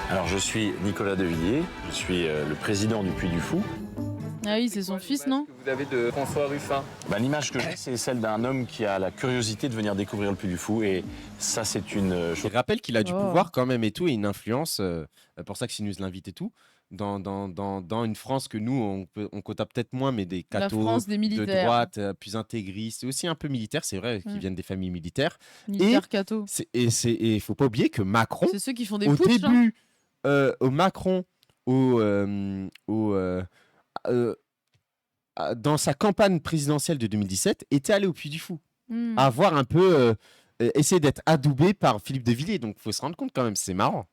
Alors je suis Nicolas De Villiers, je suis le président du Puy du Fou. Ah oui, c'est son fils, non? Vous avez de François Ruffin. L'image que j'ai, c'est celle d'un homme qui a la curiosité de venir découvrir le Puy du Fou. Et ça, c'est une chose. Je rappelle qu'il a du Oh. pouvoir quand même et tout, et une influence. Pour ça que Sinus l'invite et tout. Dans une France que nous, on quota peut-être moins, mais des La cathos France des de militaires. droite, plus intégristes, et aussi un peu militaires, c'est vrai, qui Mm. viennent des familles militaires. Militaires cathos. Et il faut pas oublier que Macron, C'est ceux qui font des au putschs, hein. début, au Macron, au dans sa campagne présidentielle de 2017, était allé au Puy du Fou. Hmm. À voir un peu, essayer d'être adoubé par Philippe de Villiers. Donc, il faut se rendre compte quand même, c'est marrant.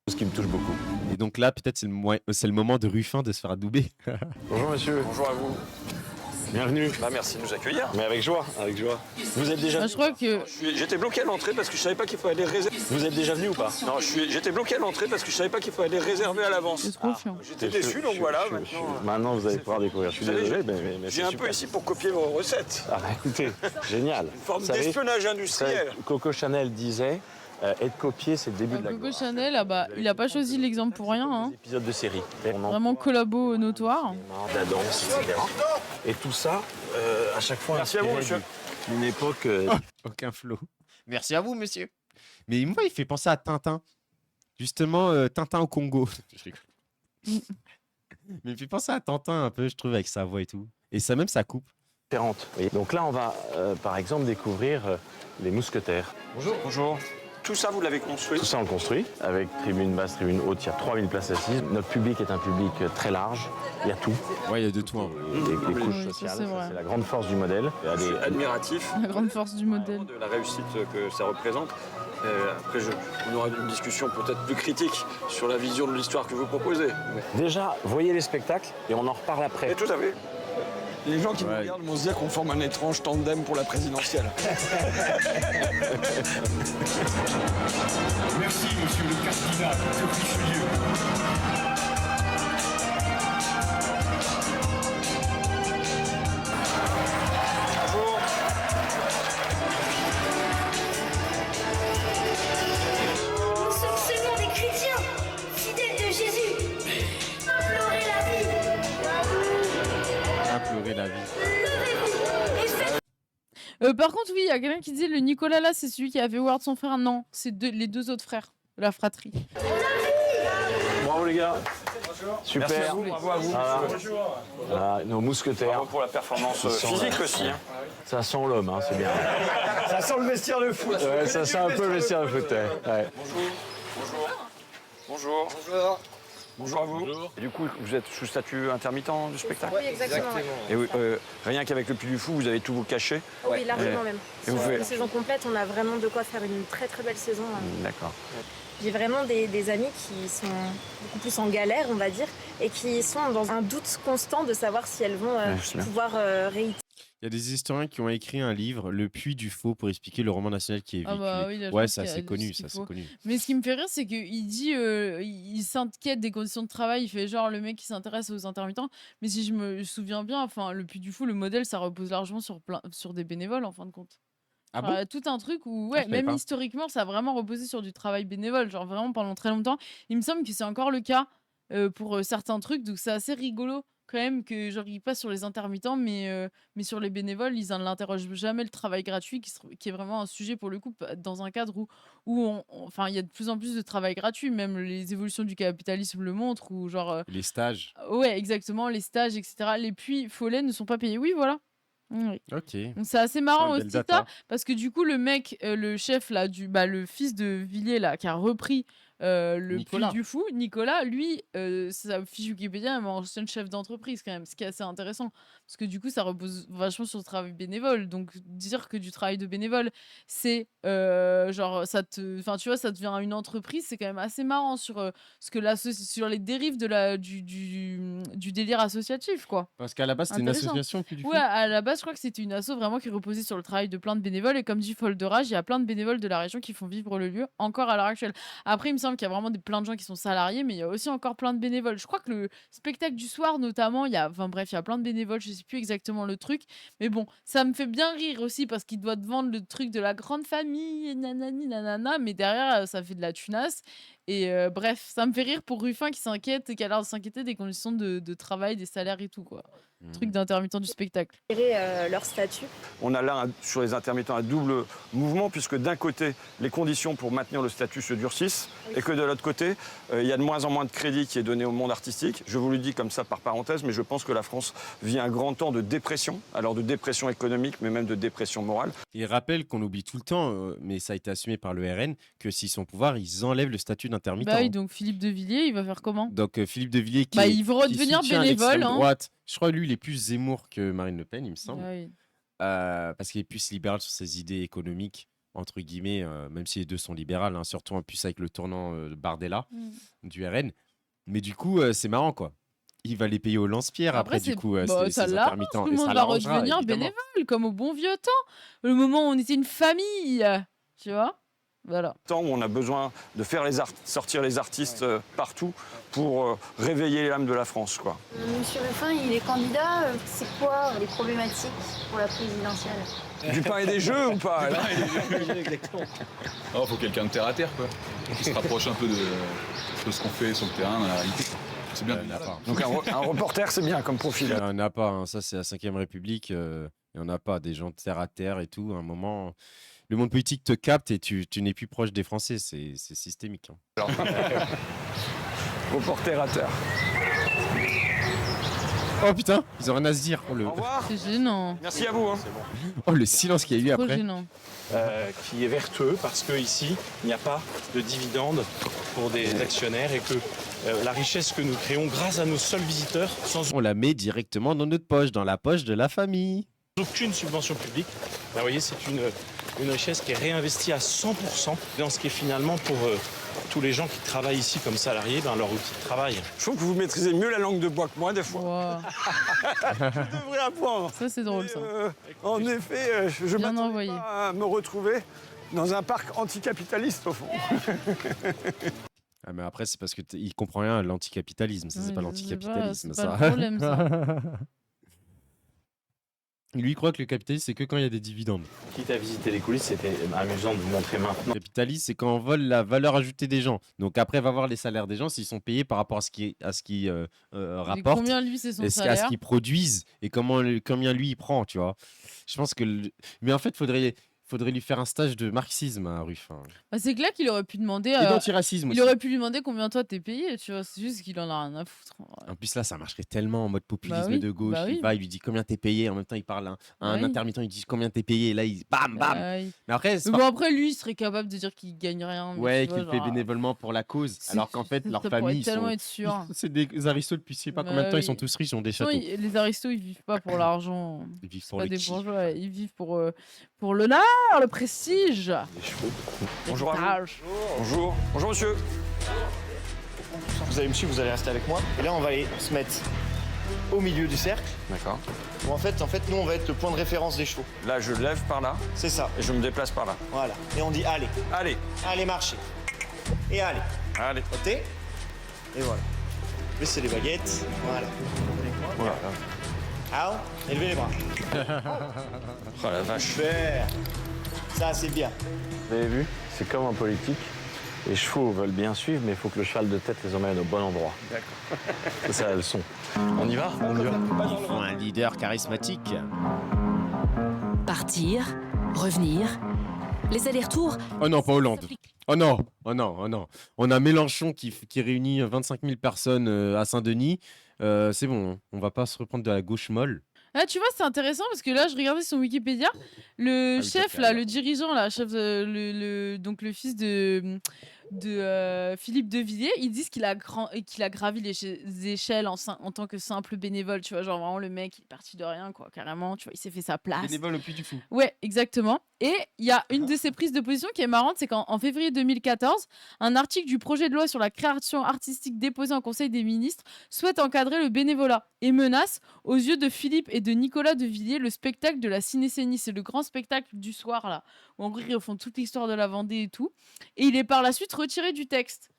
Ce qui me touche beaucoup. Et donc là, peut-être c'est le moment de Ruffin de se faire adouber. Bonjour monsieur. Bonjour à vous. Bienvenue. Bah, merci de nous accueillir. Mais avec joie, avec joie. Vous êtes déjà... Bah, je crois que... J'étais bloqué à l'entrée parce que je savais pas qu'il fallait les réserver. Vous êtes déjà venu ou pas? Non, j'étais bloqué à l'entrée parce que je savais pas qu'il fallait les réserver à l'avance. C'est trop chiant. J'étais déçu, donc voilà. Maintenant, vous allez pouvoir découvrir. Je suis désolé, mais J'ai un peu ici pour copier vos recettes. Ah bah écoutez, génial. Une forme d'espionnage industriel. Coco Chanel disait, être copié, c'est le début de la Coco gloire. Chanel, ah bah, il a pas choisi l'exemple pour rien. Hein. Épisode de série. Vraiment collabo notoire. De la danse, etc. Et tout ça, à chaque fois, Merci à vous, monsieur. Une époque... Aucun flow. Merci à vous, monsieur. Mais moi, il fait penser à Tintin. Justement, Tintin au Congo. Je rigole. Mais il fait penser à Tintin un peu, je trouve, avec sa voix et tout. Et ça même, ça coupe. Oui. Donc là, on va, par exemple, découvrir les mousquetaires. Bonjour. Bonjour. Tout ça, vous l'avez construit? Tout ça, on le construit. Avec tribune basse, tribune haute, il y a 3000 places assises. Notre public est un public très large. Il y a tout. Ouais, il y a de tout. Hein. Les couches Oui, ça, sociales, c'est vrai. c'est la grande force du modèle. C'est admiratif La grande force du modèle. de la réussite que ça représente. Après, on aura une discussion peut-être plus critique sur la vision de l'histoire que vous proposez. Déjà, voyez les spectacles et on en reparle après. Et tout à fait. Les gens qui nous regardent vont se dire qu'on forme un étrange tandem pour la présidentielle. Merci, monsieur le cardinal de Richelieu. Bonjour. Nous sommes seulement des chrétiens, fidèles de Jésus. Implorez la vie. Implorer la vie. Par contre, oui, il y a quelqu'un qui dit le Nicolas là, c'est celui qui avait Howard son frère. Non, c'est les deux autres frères de la fratrie. Bravo les gars. Super. Merci à vous, bravo à vous. Voilà, nos mousquetaires. Bravo pour la performance physique aussi. Hein. Ça sent l'homme, hein, c'est bien. Ça sent le vestiaire de foot. Ouais, ça sent un peu le vestiaire de foot. Ouais. Bonjour. Bonjour. Bonjour à vous. Et du coup, vous êtes sous statut intermittent du spectacle? Oui, exactement. Et rien qu'avec le Puy du Fou, vous avez tout vous caché? Oui, largement même. Et vous Sur faites... une saison complète, on a vraiment de quoi faire une très très belle saison. D'accord. J'ai vraiment des amis qui sont beaucoup plus en galère, on va dire, et qui sont dans un doute constant de savoir si elles vont pouvoir réitérer. Il y a des historiens qui ont écrit un livre, Le Puy du Faux, pour expliquer le roman national qui est véhiculé. Ah bah oui, ouais, ça c'est connu, ça c'est connu. Mais ce qui me fait rire, c'est qu'il dit, il s'inquiète des conditions de travail. Il fait genre le mec qui s'intéresse aux intermittents. Mais si je me souviens bien, enfin, le Puy du Fou, le modèle, ça repose largement sur des bénévoles en fin de compte. Ah Enfin, bon? tout un truc où, Ah, ouais, je savais même pas. historiquement, ça a vraiment reposé sur du travail bénévole, genre vraiment pendant très longtemps. Il me semble que c'est encore le cas pour certains trucs, donc c'est assez rigolo quand même que genre ils passent sur les intermittents, mais sur les bénévoles, ils n'interrogent jamais le travail gratuit, qui est vraiment un sujet pour le coup dans un cadre où enfin il y a de plus en plus de travail gratuit, même les évolutions du capitalisme le montrent, où genre Les stages. ouais exactement les stages etc. Les puits follets ne sont pas payés. Oui voilà. Oui. Ok. Donc c'est assez marrant Ouais, aussi belle ça, data. parce que du coup le mec, le chef là le fils de Villiers là qui a repris le Nicolas. Puy du Fou, Nicolas, lui, sa fiche Wikipédia, il est ancien chef d'entreprise quand même, ce qui est assez intéressant, parce que du coup ça repose vachement sur le travail bénévole. Donc dire que du travail de bénévole, c'est genre enfin tu vois, ça devient une entreprise, c'est quand même assez marrant sur sur les dérives du délire associatif quoi. Parce qu'à la base, c'était une Intéressant. association, Puy du Fou. Ouais, à la base, je crois que c'était une asso vraiment qui reposait sur le travail de plein de bénévoles. Et comme dit Folderage, il y a plein de bénévoles de la région qui font vivre le lieu encore à l'heure actuelle. Après, il me semble qu'il y a vraiment plein de gens qui sont salariés, mais il y a aussi encore plein de bénévoles. Je crois que le spectacle du soir, notamment, enfin bref, il y a plein de bénévoles. Je sais plus exactement le truc. Mais bon, ça me fait bien rire aussi parce qu'il doit te vendre le truc de la grande famille, et nanani, nanana. Mais derrière, ça fait de la tunasse. Et bref, ça me fait rire pour Ruffin qui s'inquiète et qui a l'air de s'inquiéter des conditions de travail, des salaires et tout, quoi. Truc d'intermittent du spectacle. Leur statut. On a là, sur les intermittents, un double mouvement, puisque d'un côté, les conditions pour maintenir le statut se durcissent, et que de l'autre côté, il y a de moins en moins de crédit qui est donné au monde artistique. Je vous le dis comme ça par parenthèse, mais je pense que la France vit un grand temps de dépression, alors de dépression économique, mais même de dépression morale. Il rappelle qu'on oublie tout le temps, mais ça a été assumé par le RN, que s'ils sont au pouvoir, ils enlèvent le statut d'intermittent. Bah oui, donc Philippe de Villiers, il va faire comment? Donc Philippe de Villiers qui, il veut redevenir soutient bénévole, l'extrême hein. droite Je crois lui, il est plus Zemmour que Marine Le Pen, il me semble. Ah oui. Parce qu'il est plus libéral sur ses idées économiques, entre guillemets, même si les deux sont libérales, hein, surtout en plus avec le tournant Bardella du RN. Mais du coup, c'est marrant, quoi. Il va les payer au lance-pierre après, du coup, bah, ces ça l'arrange, intermittents. tout le Et ça monde va l'arrangera, redevenir évidemment. bénévole, comme au bon vieux temps. Le moment où on était une famille, tu vois. Voilà. Temps où on a besoin de faire sortir les artistes partout pour réveiller l'âme de la France, quoi. Monsieur Ruffin, il est candidat. C'est quoi les problématiques pour la présidentielle? Du pain et des jeux ou pas? Exactement. Il faut quelqu'un de terre à terre, quoi. Qui se rapproche un peu de ce qu'on fait sur le terrain, dans la réalité. C'est bien. Donc un reporter, c'est bien comme profil. Il n'y en a pas, hein. Ça c'est la 5ème République. Il n'y en a pas, des gens de terre à terre et tout. À un moment, le monde politique te capte et tu n'es plus proche des Français. C'est systémique. Hein. Reporter à terre. Oh putain, ils ont rien à se dire. Oh, Au revoir. C'est gênant. Merci à vous. Hein. Oh, le silence qu'il y a eu Trop après. gênant. Qui est vertueux parce qu'ici, il n'y a pas de dividendes pour des actionnaires et que la richesse que nous créons grâce à nos seuls visiteurs, sans On la met directement dans notre poche, dans la poche de la famille. aucune subvention publique, vous voyez, c'est une richesse qui est réinvestie à 100% dans ce qui est finalement pour tous les gens qui travaillent ici comme salariés, leur outil de travail. Je trouve que vous maîtrisez mieux la langue de bois que moi, des fois. Wow. Je devrais apprendre. Ça, c'est drôle, ça. En effet, je Bien m'attendais envoyé. pas à me retrouver dans un parc anticapitaliste, au fond. Ah, mais après, c'est parce qu'il comprend rien à l'anticapitalisme. Ça, c'est Oui, pas je sais l'anticapitalisme. pas, c'est pas ça. le problème, ça. Lui, il croit que le capitalisme, c'est que quand il y a des dividendes. Quitte à visiter les coulisses, c'était amusant de vous montrer maintenant. Le capitalisme, c'est quand on vole la valeur ajoutée des gens. Donc après, va voir les salaires des gens s'ils sont payés par rapport à ce qui rapporte. Combien lui, c'est son À salaire ce qu'ils produisent et combien lui il prend, tu vois. Je pense que. Mais en fait, faudrait lui faire un stage de marxisme à Ruffin. Bah, c'est clair qu'il aurait pu demander. Et d'antiracisme Il aussi. aurait pu lui demander combien toi t'es payé, tu vois. C'est juste qu'il en a rien à foutre. En plus, là, ça marcherait tellement en mode populisme oui, de gauche. bah oui. Il va, il lui dit combien t'es payé. En même temps, il parle à un Oui. intermittent, il dit combien t'es payé. Et là, il bam, bam. Oui. Mais après, c'est Mais pas- bon, après, lui, il serait capable de dire qu'il gagne rien. mais ouais, tu vois, qu'il fait genre, bénévolement pour la cause. Alors qu'en fait, ça leur pourrait famille, tellement être sûr. c'est des aristos depuis je sais pas Bah combien de temps, ils oui. sont tous riches, ils ont des De toute châteaux. façon, les aristos, ils vivent pas pour l'argent. Ils vivent C'est pour pas le des qui. bourgeois, ils vivent pour l'honneur, le prestige. Bonjour à vous. L'héritage. Bonjour. Bonjour, monsieur. Vous allez me suivre, vous allez rester avec moi. Et là, on va aller se mettre au milieu du cercle. D'accord. Où en fait, nous, on va être le point de référence des chevaux. Là, je lève par là. C'est ça. Et je me déplace par là. Voilà. Et on dit allez. Allez. Allez, marchez. Et allez. Allez. Ôtez. Et voilà. Baissez les baguettes. Voilà. Voilà. Ah, élevez les bras. Oh la vache. Super. Ça, c'est bien. Vous avez vu, c'est comme en politique. Les chevaux veulent bien suivre, mais il faut que le cheval de tête les emmène au bon endroit. D'accord. C'est ça la leçon. On y va? On y va. Il faut un leader charismatique. Partir, revenir. Les allers-retours, Oh non, pas Hollande. Oh non, oh non, oh non. On a Mélenchon qui réunit 25 000 personnes à Saint-Denis. C'est bon, on va pas se reprendre de la gauche molle. Ah, tu vois, c'est intéressant parce que là, je regardais son Wikipédia. Le Ah oui, chef, t'as fait là, alors. le dirigeant, là, chef, donc le fils de Philippe de Villiers, ils disent qu'il a gravi les échelles en tant que simple bénévole. Tu vois, genre vraiment, le mec, il est parti de rien, quoi, carrément. Tu vois, il s'est fait sa place. Bénévole au Puy du Fou. Ouais, exactement. Et il y a une de ses prises de position qui est marrante, c'est qu'en février 2014, un article du projet de loi sur la création artistique déposé en Conseil des ministres souhaite encadrer le bénévolat et menace, aux yeux de Philippe et de Nicolas de Villiers, le spectacle de la Cinécénie. C'est le grand spectacle du soir, là, où en gros, ils refont toute l'histoire de la Vendée et tout. Et il est par la suite retiré du texte.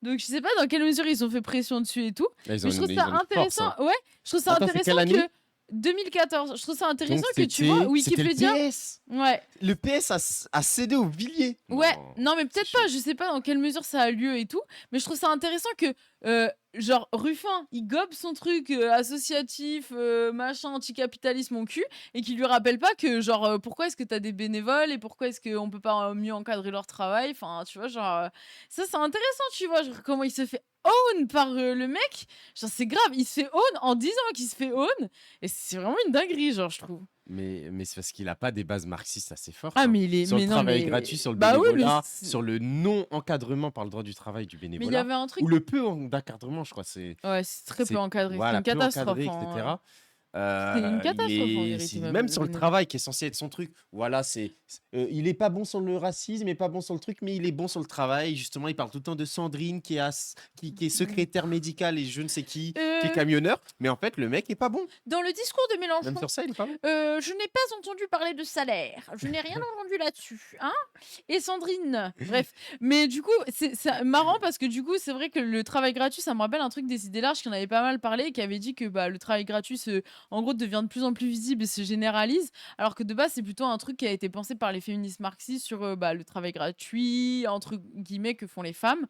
Donc je sais pas dans quelle mesure ils ont fait pression dessus et tout. Là, Mais je trouve ça intéressant. Force, hein. Ouais, je trouve ça Attends, c'est intéressant quelle année que 2014. Je trouve ça intéressant Donc, que tu vois c'était Wikipédia. le PS. Ouais. Le PS a cédé au Villiers. Ouais, non mais peut-être pas, je sais pas dans quelle mesure ça a lieu et tout, mais je trouve ça intéressant que genre Ruffin, il gobe son truc associatif, machin, anticapitalisme mon cul, et qu'il lui rappelle pas que genre pourquoi est-ce que t'as des bénévoles et pourquoi est-ce qu'on peut pas mieux encadrer leur travail, enfin tu vois genre ça c'est intéressant, tu vois, genre, comment il se fait own par le mec. Genre, c'est grave. Il se fait own en disant qu'il se fait own. Et c'est vraiment une dinguerie, genre, je trouve. Mais c'est parce qu'il a pas des bases marxistes assez fortes. Ah, hein. mais il est. Sur Mais le non, travail mais. gratuit, sur le Bah oui, mais. bénévolat, sur le non-encadrement par le droit du travail du Mais il y bénévolat, avait un truc. ou le peu d'encadrement, je crois. Ouais, c'est très peu C'est encadré. C'est voilà, une peu catastrophe. encadré, hein, etc. ouais. C'est une catastrophe en vérité. Même sur le travail qui est censé être son truc. Voilà, il est pas bon sur le racisme, il est pas bon sur le truc, mais il est bon sur le travail. Justement, il parle tout le temps de Sandrine qui est secrétaire médicale et je ne sais qui est camionneur. Mais en fait, le mec est pas bon. Dans le discours de Mélenchon, Même sur ça, il est pas bon. je n'ai pas entendu parler de salaire. Je n'ai rien entendu là-dessus. Hein, et Sandrine. Bref. Mais du coup, c'est marrant parce que du coup, c'est vrai que le travail gratuit, ça me rappelle un truc des idées larges qui en avait pas mal parlé et qui avait dit que le travail gratuit, en gros, devient de plus en plus visible et se généralise. Alors que de base, c'est plutôt un truc qui a été pensé par les féministes marxistes sur le travail gratuit, entre guillemets, que font les femmes,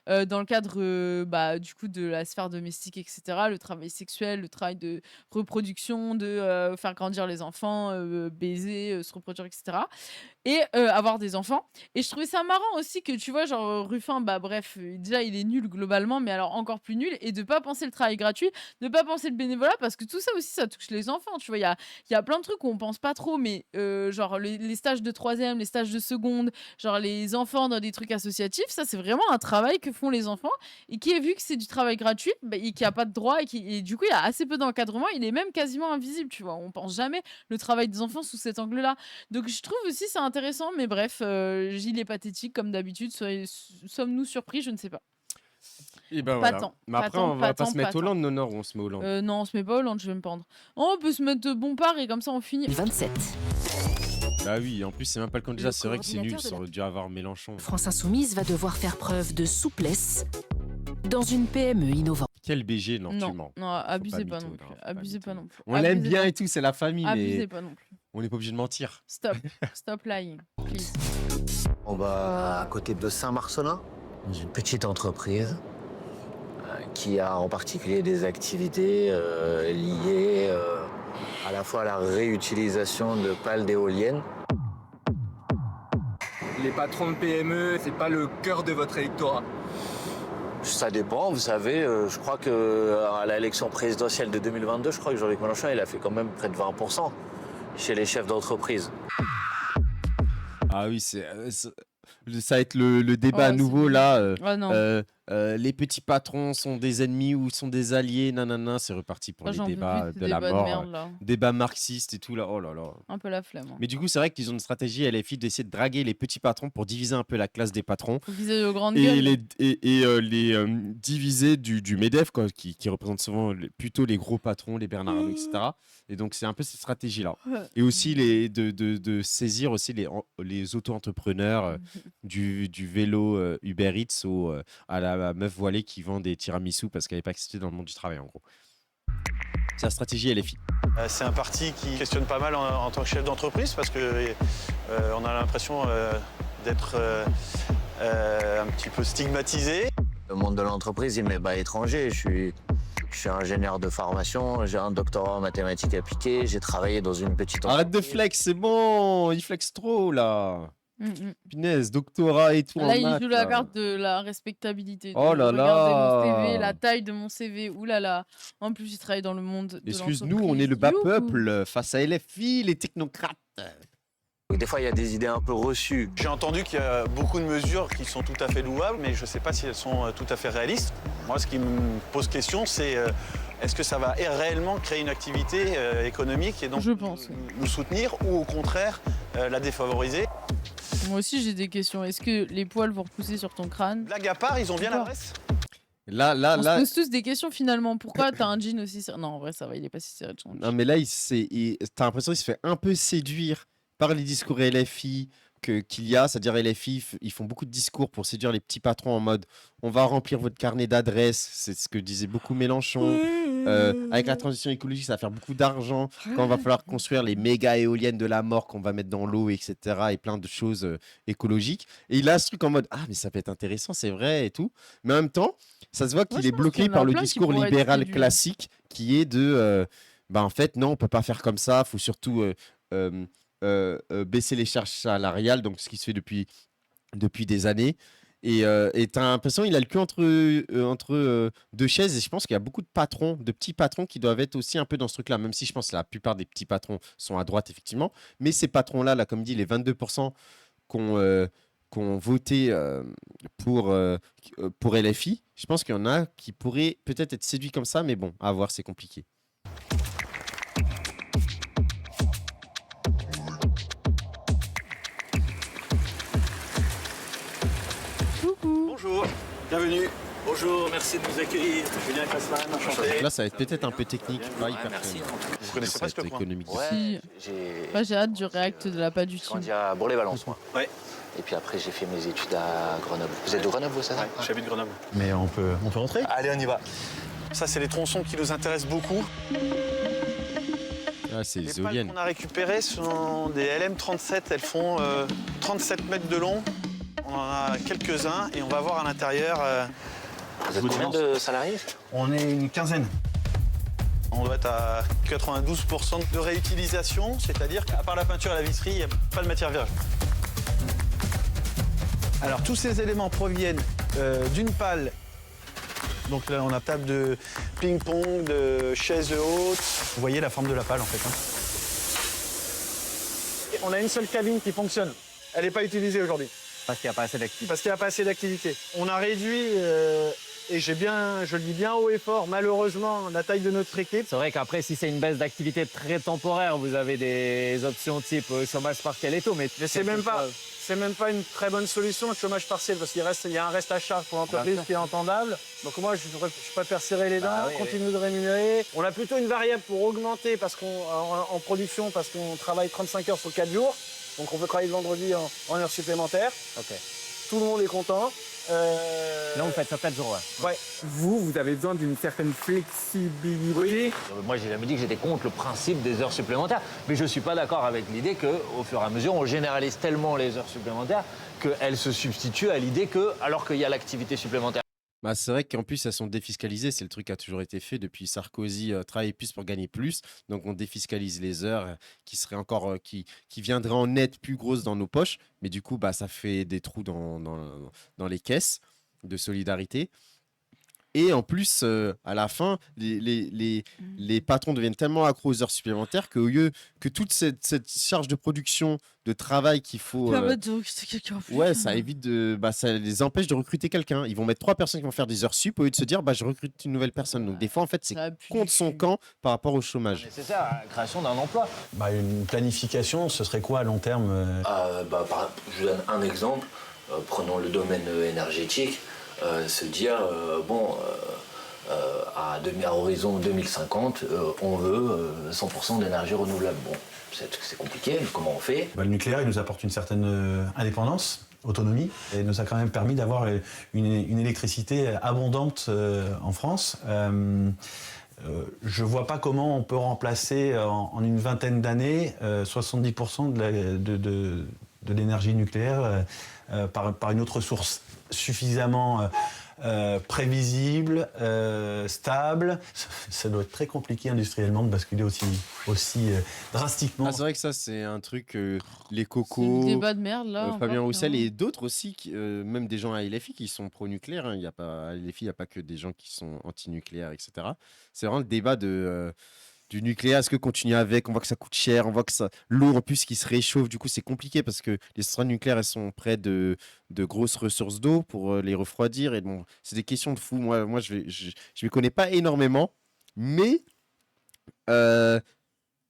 dans le cadre du coup de la sphère domestique, etc. Le travail sexuel, le travail de reproduction, de faire grandir les enfants, baiser, se reproduire, etc. Et avoir des enfants. Et je trouvais ça marrant aussi que, tu vois, genre Ruffin, bref, déjà, il est nul globalement, mais alors encore plus nul. Et de pas penser le travail gratuit, de pas penser le bénévolat, parce que tout ça aussi, ça touche les enfants. Tu vois, il y a plein de trucs où on pense pas trop, mais genre les stages de 3e, les stages de seconde, genre les enfants dans des trucs associatifs, ça, c'est vraiment un travail que font les enfants et qui est vu que c'est du travail gratuit et qui a pas de droit et du coup, il y a assez peu d'encadrement. Il est même quasiment invisible, tu vois. On pense jamais le travail des enfants sous cet angle-là. Donc, je trouve aussi ça intéressant, mais bref, Gilles est pathétique comme d'habitude. Sommes-nous surpris? Je ne sais pas. Et ben Pas voilà. tant, Mais pas après, tant, on va pas pas tant, se mettre pas Hollande, non, on se met Hollande. Non, on se met pas Hollande, je vais me pendre. Oh, on peut se mettre Bompard et comme ça on finit. 27. Bah oui, en plus, c'est même pas le candidat, Le c'est vrai que c'est nul, coordinateur de ça aurait dû avoir Mélenchon. France Insoumise va devoir faire preuve de souplesse dans une PME innovante. Quel BG, non, tu Non, mens. non, abusez pas mytho, non plus. non, faut Abusez pas non plus. On l'aime Abusez bien pas. et tout, c'est la famille, Abusez mais pas non plus. on n'est pas obligé de mentir. Stop, stop lying, please. On va à côté de Saint-Marcelin, dans une petite entreprise qui a en particulier des activités liées à la fois à la réutilisation de pales d'éoliennes. Les patrons de PME, c'est pas le cœur de votre électorat. Ça dépend, vous savez, je crois qu'à l'élection présidentielle de 2022, je crois que Jean-Luc Mélenchon, il a fait quand même près de 20% chez les chefs d'entreprise. Ah oui, ça va être le débat à nouveau là. Ah non. Les petits patrons sont des ennemis ou sont des alliés, nanana, c'est reparti pour Ah, les j'en peux débats plus de de ces la débats de mort, merde, là. débats marxistes et tout là, oh là là. Un peu la flemme. Mais du coup, c'est vrai qu'ils ont une stratégie LFI d'essayer de draguer les petits patrons pour diviser un peu la classe des patrons Faut viser aux grandes et gueules. les diviser du MEDEF quoi, qui représente souvent plutôt les gros patrons, les Bernard Arnault, etc. Et donc, c'est un peu cette stratégie-là. Ouais. Et aussi de saisir aussi les auto-entrepreneurs du vélo Uber Eats à la meuf voilée qui vend des tiramisu parce qu'elle n'est pas acceptée dans le monde du travail, en gros. C'est la stratégie LFI. C'est un parti qui questionne pas mal en tant que chef d'entreprise parce qu'on a l'impression d'être un petit peu stigmatisé. Le monde de l'entreprise, il m'est pas étranger. Je suis ingénieur de formation, j'ai un doctorat en mathématiques appliquées, j'ai travaillé dans une petite entreprise. Arrête de flex, c'est bon, il flex trop là. Punaise, doctorat et tout Là, en il maths, joue la là. carte de la respectabilité. Oh là Regardez mon là. CV, la taille de mon CV. Ouh là là. En plus, il travaille dans le monde de Excuse-nous, on est le bas l'entreprise. Youhou. peuple face à LFI, les technocrates. Des fois, il y a des idées un peu reçues. J'ai entendu qu'il y a beaucoup de mesures qui sont tout à fait louables, mais je ne sais pas si elles sont tout à fait réalistes. Moi, ce qui me pose question, c'est est-ce que ça va réellement créer une activité économique et donc nous soutenir ou au contraire la défavoriser? Moi aussi, j'ai des questions. Est-ce que les poils vont repousser sur ton crâne? Blague à part, ils ont bien l'adresse. On se pose tous des questions finalement. Pourquoi t'as un jean aussi serré? Non, en vrai, ça va, il est pas si serré. Non, mais là, t'as l'impression qu'il se fait un peu séduire par les discours LFI qu'il y a. C'est-à-dire, LFI, ils font beaucoup de discours pour séduire les petits patrons en mode on va remplir votre carnet d'adresses. C'est ce que disait beaucoup Mélenchon. Avec la transition écologique, ça va faire beaucoup d'argent. Quand il va falloir construire les méga éoliennes de la mort qu'on va mettre dans l'eau, etc. Et plein de choses écologiques. Et il a ce truc en mode ah, mais ça peut être intéressant, c'est vrai et tout. Mais en même temps, ça se voit qu'il est bloqué par le discours libéral classique qui est de en fait, non, on peut pas faire comme ça. Il faut surtout baisser les charges salariales, donc ce qui se fait depuis des années. Et t'as l'impression qu'il a le cul entre deux chaises. Et je pense qu'il y a beaucoup de petits patrons qui doivent être aussi un peu dans ce truc-là. Même si je pense que la plupart des petits patrons sont à droite, effectivement. Mais ces patrons-là, là, comme dit, les 22% qu'on voté pour LFI, je pense qu'il y en a qui pourraient peut-être être séduits comme ça. Mais bon, à voir, c'est compliqué. Bonjour, bienvenue. Bonjour, merci de nous accueillir. Julien Klassman, enchanté. Là, ça va être peut-être un peu technique, pas hyper merci. connu. Vous connaissez pas ce coin économique. Si. Moi, j'ai hâte du React de la pas du team. On dit à Bourg-les-Valence, moi. Ouais. Et puis après, j'ai fait mes études à Grenoble. Vous êtes de Grenoble, vous, ça Ouais, j'habite Grenoble. Mais on peut rentrer. Allez, on y va. Ça, c'est les tronçons qui nous intéressent beaucoup. Ah, c'est Les les pales éoliennes. qu'on a récupérées sont des LM37. Elles font 37 mètres de long. On en a quelques-uns et on va voir à l'intérieur. Vous êtes combien de salariés? On est une quinzaine. On doit être à 92% de réutilisation, c'est-à-dire qu'à part la peinture et la visserie, il n'y a pas de matière vierge. Alors tous ces éléments proviennent d'une pale. Donc là, on a table de ping-pong, de chaises hautes. Vous voyez la forme de la pale en fait. On a une seule cabine qui fonctionne. Elle n'est pas utilisée aujourd'hui. Parce qu'il n'y a pas assez d'activité. Parce qu'il n'y a pas assez d'activité. On a réduit, et je le dis bien haut et fort, malheureusement, la taille de notre équipe. C'est vrai qu'après, si c'est une baisse d'activité très temporaire, vous avez des options type chômage partiel et tout. Mais c'est même pas une très bonne solution, le chômage partiel, parce qu'il y a un reste à charge pour l'entreprise qui est entendable. Donc moi, je préfère serrer les dents, continuer de rémunérer. On a plutôt une variable pour augmenter en production, parce qu'on travaille 35 heures sur 4 jours. Donc on peut travailler le vendredi en heures supplémentaires. Ok. Tout le monde est content. Là, vous faites ça 4 jours, ouais. Ouais. Vous avez besoin d'une certaine flexibilité. Moi, j'ai jamais dit que j'étais contre le principe des heures supplémentaires, mais je ne suis pas d'accord avec l'idée qu'au fur et à mesure, on généralise tellement les heures supplémentaires qu'elles se substituent à l'idée alors qu'il y a l'activité supplémentaire. Bah, c'est vrai qu'en plus, elles sont défiscalisées. C'est le truc qui a toujours été fait depuis Sarkozy. Travailler plus pour gagner plus. Donc, on défiscalise les heures qui seraient encore, qui viendraient en net plus grosses dans nos poches. Mais du coup, bah, ça fait des trous dans les caisses de solidarité. Et en plus, à la fin, les patrons deviennent tellement accros aux heures supplémentaires qu'au lieu que toute cette charge de production, de travail qu'il faut... ouais, ça évite ça les empêche de recruter quelqu'un. Ils vont mettre 3 personnes qui vont faire des heures sup au lieu de se dire je recrute une nouvelle personne. Donc des fois, en fait, c'est contre son camp par rapport au chômage. C'est ça, la création d'un emploi. Une planification, ce serait quoi à long terme Je vous donne un exemple. Prenons le domaine énergétique. Se dire, à horizon 2050, on veut 100% d'énergie renouvelable. Bon, c'est compliqué, mais comment on fait? Le nucléaire, il nous apporte une certaine indépendance, autonomie, et nous a quand même permis d'avoir une électricité abondante en France. Je ne vois pas comment on peut remplacer en une vingtaine d'années 70% de l'énergie nucléaire par une autre source suffisamment prévisible, stable. Ça doit être très compliqué industriellement de basculer aussi drastiquement. C'est vrai que ça, c'est un truc, les cocos, le débat de merde, là, Fabien encore, Roussel hein. et d'autres aussi, même des gens à LFI qui sont pro-nucléaire. Hein. À LFI, il n'y a pas que des gens qui sont anti-nucléaire, etc. C'est vraiment le débat du nucléaire. Est-ce que continuer avec? On voit que ça coûte cher, on voit que l'eau en plus qui se réchauffe, du coup c'est compliqué parce que les centrales nucléaires elles sont près de grosses ressources d'eau pour les refroidir, et bon, c'est des questions de fou. Moi je ne connais pas énormément, mais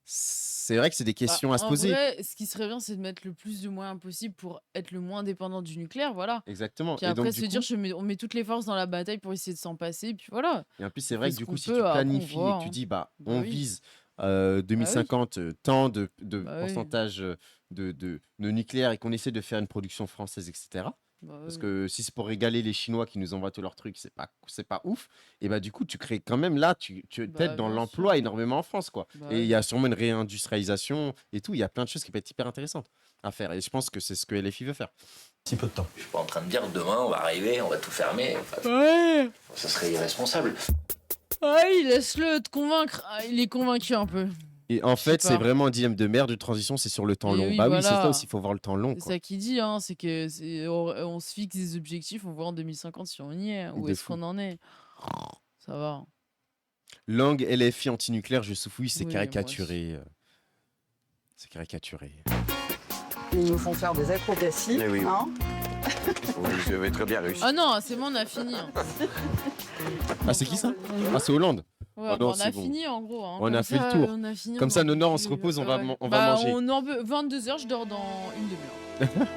c'est vrai que c'est des questions à se poser. En vrai, ce qui serait bien, c'est de mettre le plus de moyens possible pour être le moins dépendant du nucléaire, voilà. Exactement. Puis Et après, donc, se dire, on met toutes les forces dans la bataille pour essayer de s'en passer, puis voilà. Et en plus, c'est vrai que du coup, si tu peut, planifies qu'on voit, et que tu hein. dis, on oui. vise 2050 tant de oui. pourcentage de nucléaire et qu'on essaie de faire une production française, etc. Parce oui. que si c'est pour régaler les Chinois qui nous envoient tous leurs trucs, c'est pas ouf. Et bah du coup, tu crées quand même là, tu t'aides dans bien l'emploi sûr. énormément en France, quoi. Bah Et il oui. y a sûrement une réindustrialisation et tout. Il y a plein de choses qui peuvent être hyper intéressantes à faire. Et je pense que c'est ce que LFI veut faire. Si peu de temps. Je suis pas en train de dire demain on va arriver, on va tout fermer. Enfin, Ouais. ça serait irresponsable. Ouais, laisse-le te convaincre. Ah, il est convaincu un peu. Et en fait, sais c'est pas. vraiment un dilemme de merde de transition, c'est sur le temps Et long. oui, Bah oui, c'est ça voilà. aussi, il faut voir le temps long. C'est Quoi. ça qu'il dit, hein, c'est que on se fixe des objectifs, on voit en 2050 si on y est, où De est-ce fou. qu'on en est. Ça va. Langue LFI antinucléaire, je souffle, oui, c'est Oui, moi caricaturé. C'est caricaturé. Ils nous font faire des acrobaties. Eh oui. Hein Oui, vous avez très bien réussi. Ah non, c'est bon, on a fini. Hein. Ah, c'est qui ça? Ah, c'est Hollande. Ouais, Ah bah, non, on a c'est bon. fini en gros. Hein. On Comme a fait ça, le tour. on a fini, Comme on ça, en nos peut nords, on plus. se repose, on Ouais. va Bah, manger. on en veut 22h, je dors dans une demi-heure.